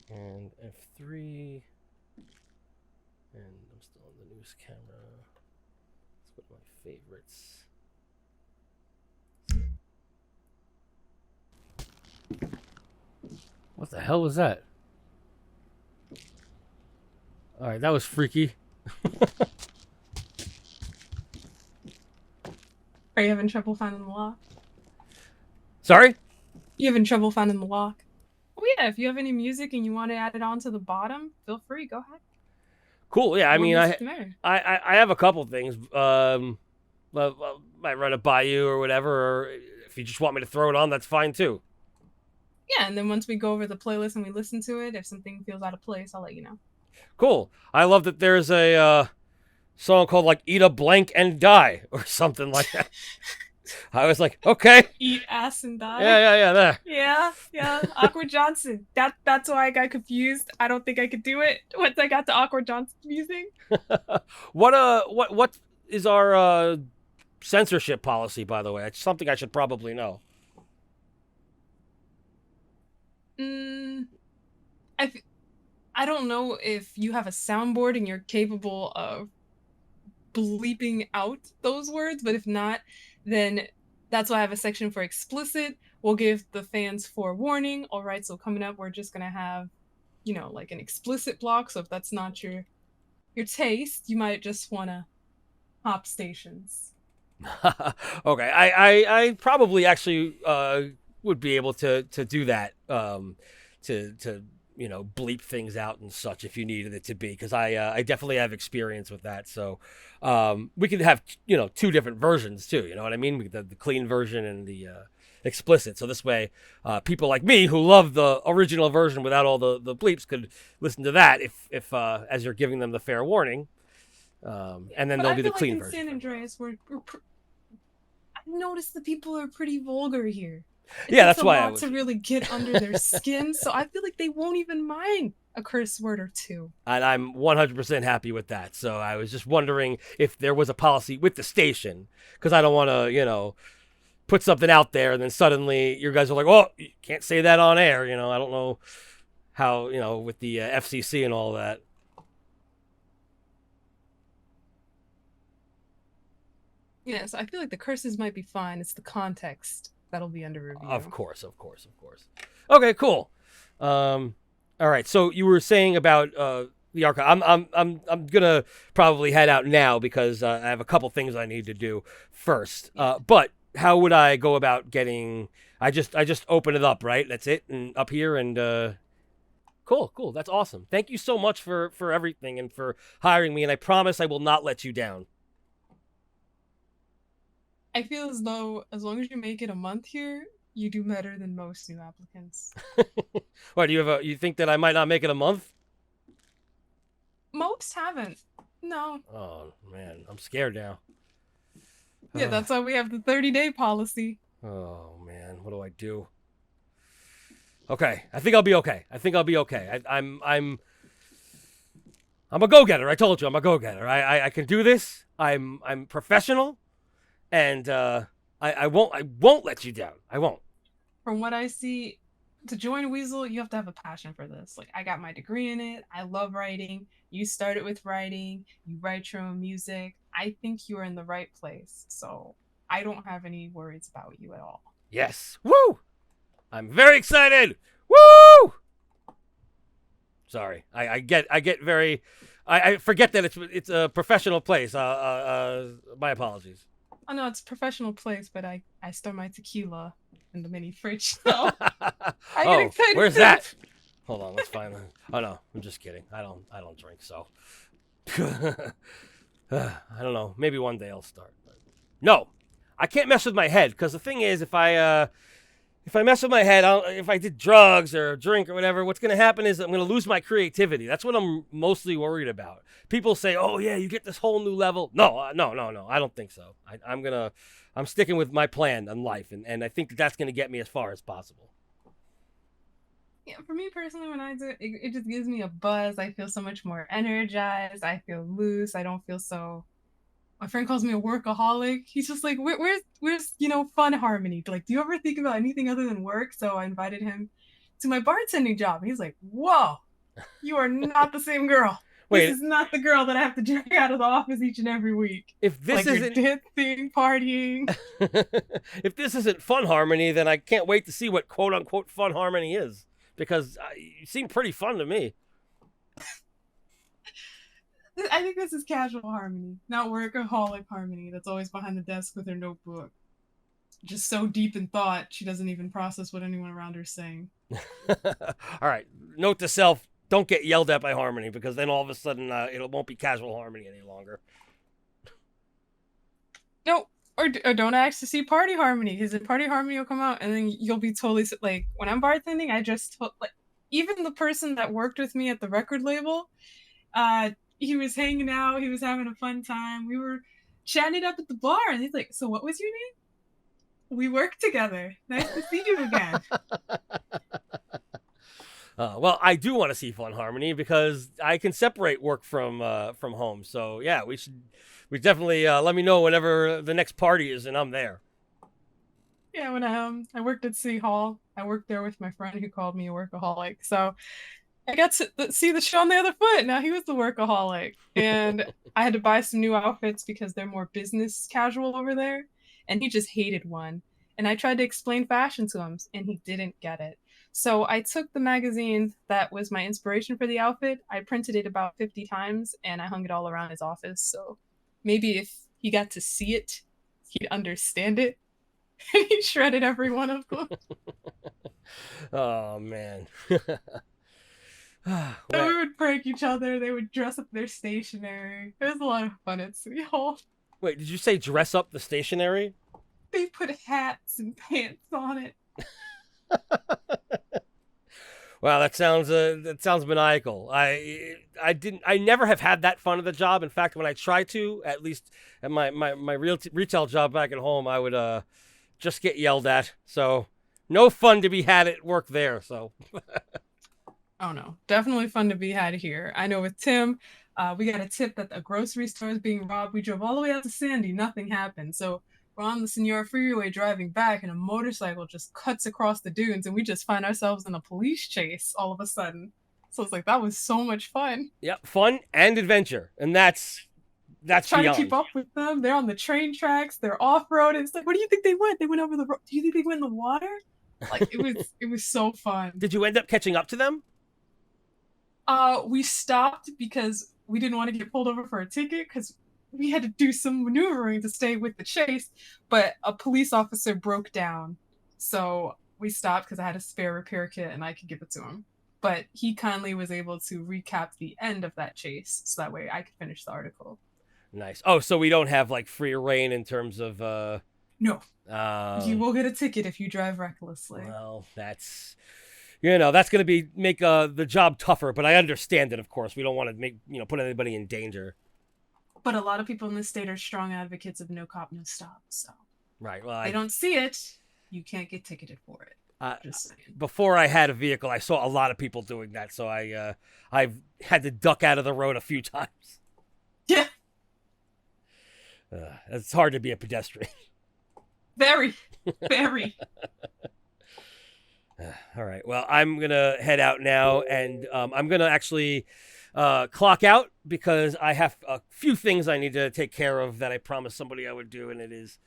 S1: and F3, and I'm still on the news camera. It's one of my favorites. What the hell was that? All right, that was freaky.
S2: Are you having trouble finding the lock?
S1: Sorry?
S2: You having trouble finding the lock? Oh yeah, if you have any music and you want to add it on to the bottom, feel free. Go ahead.
S1: Cool. Yeah, I mean, I have a couple things. Might run it by you or whatever, or if you just want me to throw it on, that's fine too.
S2: Yeah, and then once we go over the playlist and we listen to it, if something feels out of place, I'll let you know.
S1: Cool. I love that there's a song called like "Eat a Blank and Die" or something like that. I was like, okay,
S2: Eat ass and die.
S1: yeah, there.
S2: Yeah. Awkward Johnson. That's why I got confused. I don't think I could do it once I got to Awkward Johnson music.
S1: What is our censorship policy, by the way? It's something I should probably know.
S2: I don't know if you have a soundboard and you're capable of bleeping out those words, but if not, then that's why I have a section for explicit. We'll give the fans forewarning. All right, so coming up, we're just gonna have, like an explicit block. So if that's not your taste, you might just wanna hop stations.
S1: Okay, I probably actually would be able to do that to bleep things out and such if you needed it to be, because I definitely have experience with that. So we could have two different versions too. You know what I mean? We could have the clean version and the explicit. So this way, people like me who love the original version without all the bleeps could listen to that if as you're giving them the fair warning. And then there'll be the clean version.
S2: San Andreas, I noticed the people are pretty vulgar here.
S1: Yeah, that's why
S2: I to really get under their skin, so I feel like they won't even mind a curse word or two.
S1: And I'm 100% happy with that. So I was just wondering if there was a policy with the station, because I don't want to, put something out there and then suddenly you guys are like, oh, you can't say that on air. I don't know how, with the FCC and all that.
S2: Yes, I feel like the curses might be fine. It's the context that'll be under review.
S1: Of course. Okay, cool. All right. So you were saying about the archive. I'm gonna probably head out now because I have a couple things I need to do first. But how would I go about getting? I just open it up, right? That's it, and up here, and cool. That's awesome. Thank you so much for everything and for hiring me. And I promise I will not let you down.
S2: I feel as though as long as you make it a month here, you do better than most new applicants.
S1: What, do you think that I might not make it a month?
S2: Most haven't. No.
S1: Oh man, I'm scared now.
S2: Yeah, that's why we have the 30-day policy.
S1: Oh man, what do I do? Okay, I think I'll be okay. I'm a go-getter. I told you I'm a go-getter. I can do this. I'm professional. And I won't let you down. I won't.
S2: From what I see, to join Weazel, you have to have a passion for this. Like, I got my degree in it. I love writing. You started with writing. You write your own music. I think you are in the right place. So I don't have any worries about you at all.
S1: Yes. Woo! I'm very excited. Woo! Sorry. I get very. I forget that it's a professional place. My apologies.
S2: Oh no, it's a professional place, but I store my tequila in the mini fridge, so I get excited.
S1: Where's that? Hold on, let's find that. Oh no, I'm just kidding. I don't drink, so I don't know. Maybe one day I'll start. But no, I can't mess with my head, because the thing is, if I mess with my head, if I did drugs or drink or whatever, what's going to happen is I'm going to lose my creativity. That's what I'm mostly worried about. People say, oh, yeah, you get this whole new level. No. I don't think so. I'm sticking with my plan in life, and I think that's going to get me as far as possible.
S2: Yeah, for me personally, when I do it, it just gives me a buzz. I feel so much more energized. I feel loose. I don't feel so... My friend calls me a workaholic. He's just like, where's fun harmony? Like, do you ever think about anything other than work? So I invited him to my bartending job. He's like, whoa, you are not the same girl. Wait, this is not the girl that I have to drag out of the office each and every week.
S1: If this isn't
S2: dancing, partying.
S1: If this isn't fun harmony, then I can't wait to see what quote unquote fun harmony is, because you seem pretty fun to me.
S2: I think this is casual harmony, not workaholic harmony that's always behind the desk with her notebook. Just so deep in thought, she doesn't even process what anyone around her is saying.
S1: All right, note to self, don't get yelled at by harmony, because then all of a sudden it won't be casual harmony any longer.
S2: Nope. or don't ask to see Party Harmony, because the Party Harmony will come out and then you'll be totally like, when I'm bartending, I just like, even the person that worked with me at the record label, he was hanging out, he was having a fun time. We were chatting it up at the bar, and he's like, "So what was your name?" We worked together. Nice to see you again.
S1: Well, I do want to see Fun Harmony because I can separate work from home. So yeah, we definitely let me know whenever the next party is, and I'm there.
S2: Yeah, when I worked at City Hall, I worked there with my friend who called me a workaholic. So I got to see the show on the other foot. Now he was the workaholic, and I had to buy some new outfits because they're more business casual over there, and he just hated one. And I tried to explain fashion to him, and he didn't get it. So I took the magazine that was my inspiration for the outfit. I printed it about 50 times, and I hung it all around his office. So maybe if he got to see it, he'd understand it. And he shredded every one of them.
S1: Oh man.
S2: So we would prank each other. They would dress up their stationery. It was a lot of fun at City Hall.
S1: Wait, did you say dress up the stationery?
S2: They put hats and pants on it.
S1: Wow, that sounds maniacal. I never have had that fun of the job. In fact, when I try to, at least at my retail job back at home, I would just get yelled at. So no fun to be had at work there. So
S2: Oh no, definitely fun to be had here. I know with Tim, we got a tip that a grocery store is being robbed. We drove all the way out to Sandy, nothing happened. So we're on the Senora Freeway driving back, and a motorcycle just cuts across the dunes, and we just find ourselves in a police chase all of a sudden. So it's like, that was so much fun.
S1: yep, fun and adventure, and that's
S2: Trying
S1: beyond.
S2: to keep up with them. They're on the train tracks. They're off road. It's like, where do you think they went? They went over the road. Do you think they went in the water? Like it was so fun.
S1: Did you end up catching up to them?
S2: We stopped because we didn't want to get pulled over for a ticket because we had to do some maneuvering to stay with the chase, but a police officer broke down. So we stopped because I had a spare repair kit and I could give it to him. But he kindly was able to recap the end of that chase so that way I could finish the article.
S1: Nice. Oh, so we don't have like free reign in terms of
S2: No. You will get a ticket if you drive recklessly.
S1: Well, that's that's going to make the job tougher, but I understand it, of course. We don't want to put anybody in danger.
S2: But a lot of people in this state are strong advocates of no cop, no stop. So
S1: right. Well,
S2: they don't see it. You can't get ticketed for it. Just saying.
S1: Before I had a vehicle, I saw a lot of people doing that, so I've had to duck out of the road a few times.
S2: Yeah.
S1: It's hard to be a pedestrian.
S2: Very, very.
S1: All right. Well, I'm going to head out now, and I'm going to actually clock out because I have a few things I need to take care of that I promised somebody I would do, and it is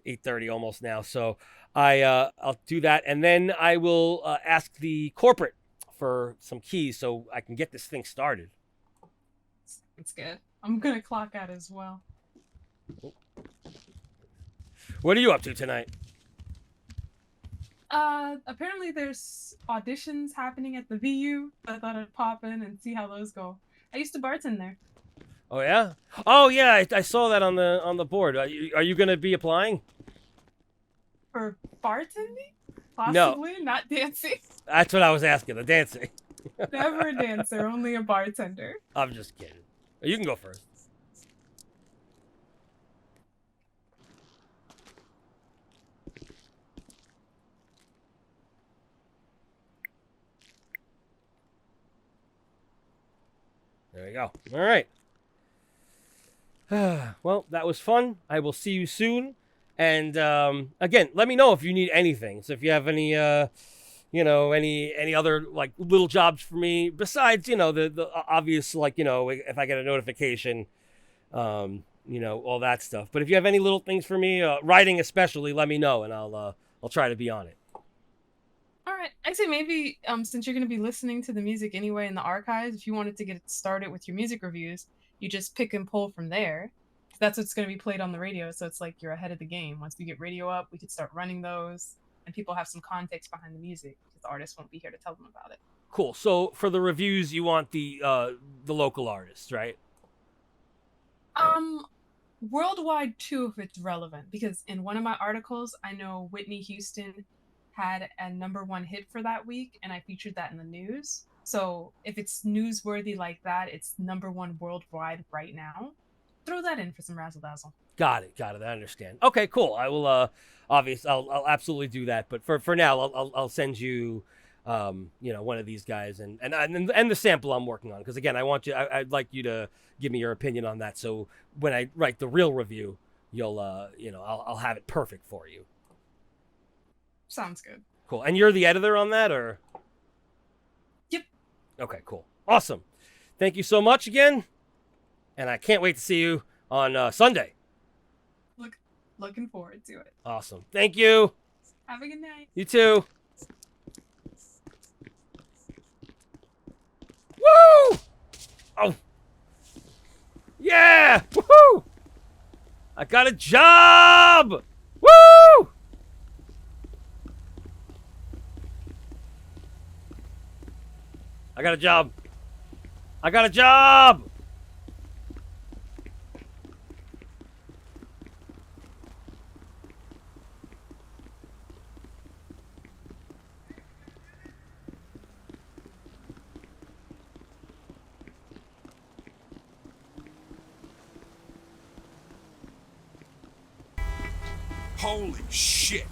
S1: 8:30 almost now. So I'll do that, and then I will ask the corporate for some keys so I can get this thing started.
S2: It's good. I'm going to clock out as well.
S1: What are you up to tonight?
S2: Apparently there's auditions happening at the VU. So I thought I'd pop in and see how those go. I used to bartend there.
S1: Oh yeah. Oh yeah. I saw that on the board. Are you going to be applying?
S2: For bartending? Possibly, no. Not dancing.
S1: That's what I was asking. The dancing.
S2: Never a dancer, only a bartender.
S1: I'm just kidding. You can go first. There you go. All right. Well, that was fun. I will see you soon. And again, let me know if you need anything. So if you have any, any other like little jobs for me besides, the obvious, like, if I get a notification, all that stuff. But if you have any little things for me, writing especially, let me know, and I'll try to be on it.
S2: All right. Actually, maybe since you're going to be listening to the music anyway in the archives, if you wanted to get it started with your music reviews, you just pick and pull from there. That's what's going to be played on the radio, so it's like you're ahead of the game. Once we get radio up, we could start running those, and people have some context behind the music because the artist won't be here to tell them about it.
S1: Cool. So for the reviews, you want the local artists, right?
S2: Worldwide too, if it's relevant, because in one of my articles, I know Whitney Houston had a #1 hit for that week, and I featured that in the news. So if it's newsworthy like that, it's #1 worldwide right now. Throw that in for some razzle dazzle.
S1: Got it. I understand. Okay, cool. I will. I'll absolutely do that. But for now, I'll send you, one of these guys and the sample I'm working on. Because again, I'd like you to give me your opinion on that. So when I write the real review, you'll, I'll have it perfect for you.
S2: Sounds good.
S1: Cool. And you're the editor on that, or?
S2: Yep.
S1: Okay. Cool. Awesome. Thank you so much again, and I can't wait to see you on Sunday.
S2: Looking forward to it.
S1: Awesome. Thank you.
S2: Have a good night.
S1: You too. Woo! Oh. Yeah! Woohoo! I got a job! Woo! I got a job. I got a job!
S4: Holy shit!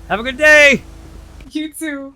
S1: Have a good day!
S2: You too.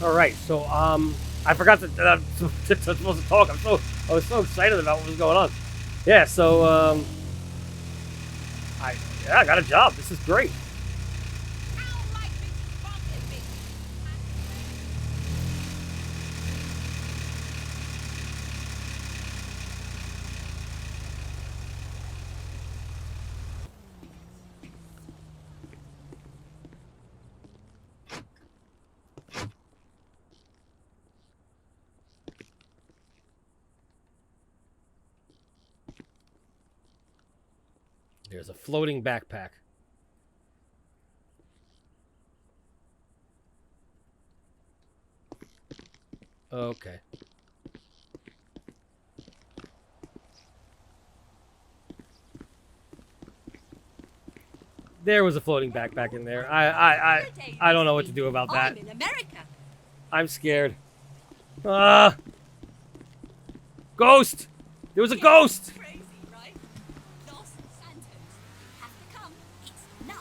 S1: All right, so I forgot that I'm supposed to talk. I was so excited about what was going on. Yeah, so I got a job. This is great. There's a floating backpack. Okay. There was a floating backpack in there. I don't know what to do about that.
S3: I'm in America.
S1: I'm scared. Ghost! There was a ghost!
S3: Crazy, right? Los Santos. Have to come. It's nuts.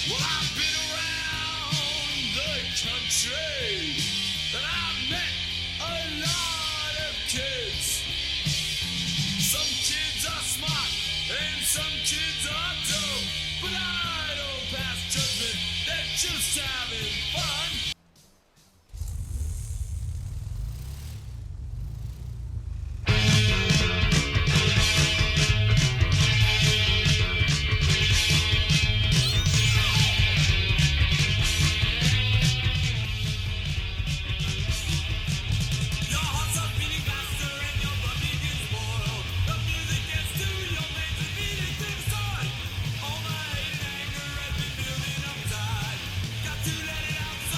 S4: Well, I've been around the country, and I've met a lot of kids. Some kids are smart, and some kids are dumb, but I don't pass judgment. They're just having fun. Your hearts are beating faster and your blood begins boil. The music gets to your veins and feeding to the soil. All the hate and anger has been building up inside. Got to let it out.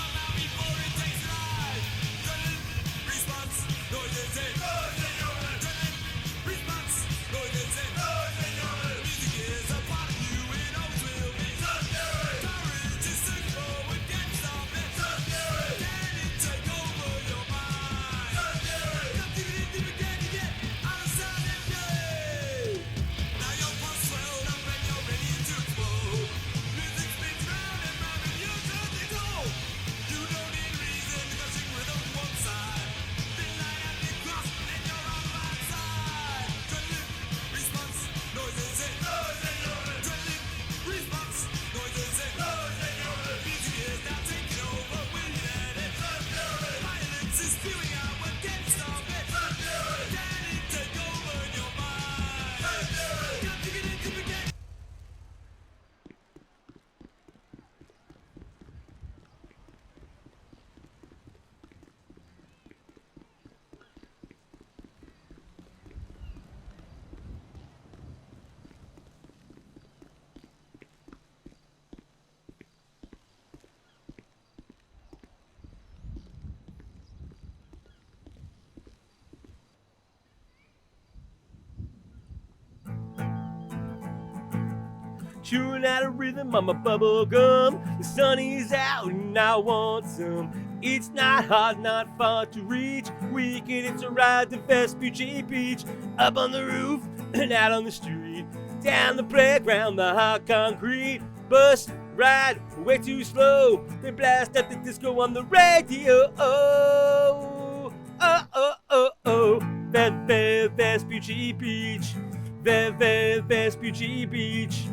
S1: chewing out a rhythm on my bubble gum. The sun is out and I want some. It's not hard, not far to reach. We can hitch a ride to Vespucci Beach. Up on the roof and out on the street. Down the playground, the hot concrete. Bus ride way too slow. They blast at the disco on the radio. Oh, oh, oh, oh, oh. Vespucci Beach. Vespucci Beach.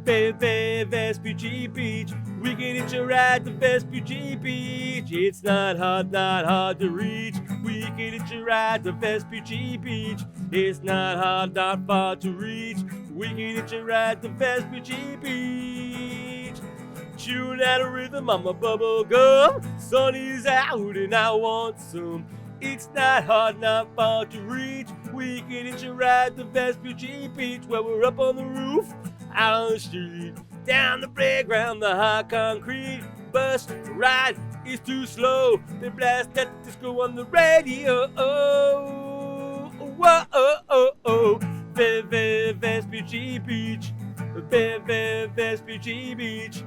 S1: Vespucci Beach. We can hitch a ride to Vespucci Beach. It's not hard to reach. We can hitch a ride to Vespucci Beach. It's not hard, not far to reach. We can hitch a ride to Vespucci Beach. Chewing out a rhythm on my bubble gum. Sun is out and I want some. It's not hard, not far to reach. We can hitch a ride to Vespucci Beach, where we're up on the roof, out on the street, down the playground, the hot concrete. Bus ride is too slow. They blast that disco on the radio. Oh, whoa, oh, oh, oh. Vespucci Beach. Vespucci Beach.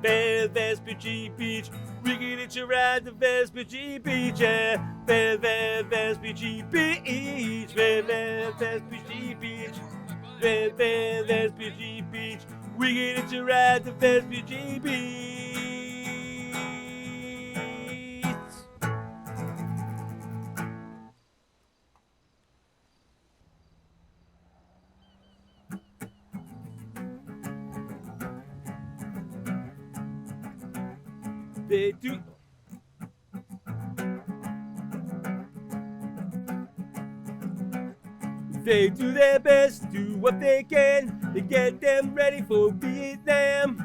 S1: Vespucci Beach. We can hitch a ride to Vespucci Beach, yeah. Vespucci Beach. Vespucci Beach. Vespucci Beach. We can hitch a ride to Vespucci Beach. They do. They do their best, do what they can. They get them ready for Vietnam.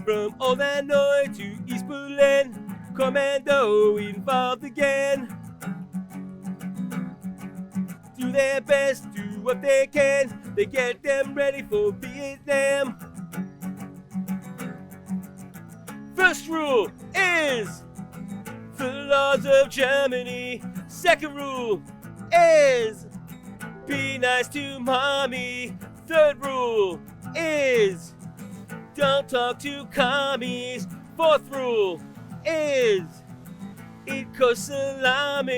S1: From Old Hanoi to East Berlin, Commando involved again. Do their best, do what they can. They get them ready for Vietnam. First rule is the laws of Germany. Second rule is be nice to mommy. Third rule is don't talk to commies. Fourth rule is eat salami.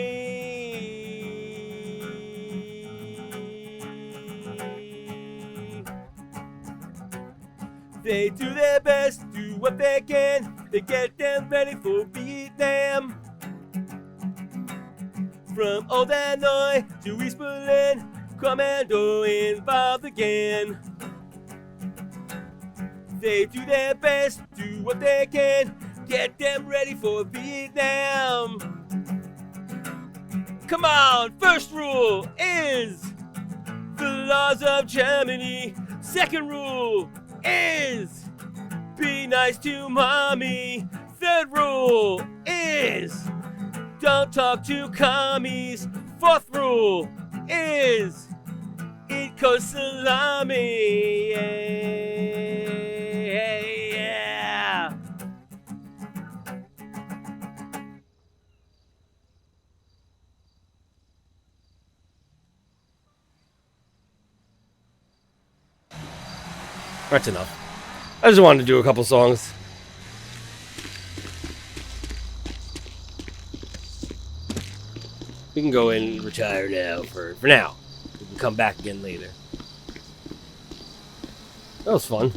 S1: They do their best, do what they can. They get them ready for Vietnam. From Old Hanoi to East Berlin, Commando involved again. They do their best, do what they can. Get them ready for Vietnam. Come on, first rule is the laws of Germany. Second rule is be nice to mommy. Third rule is don't talk to commies. Fourth rule is eat salami. Yeah. That's enough. I just wanted to do a couple songs. We can go and retire now for now. We can come back again later. That was fun.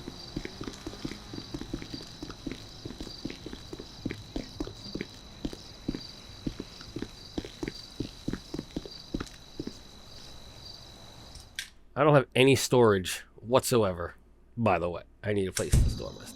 S1: I don't have any storage whatsoever, by the way. I need a place to store my stuff.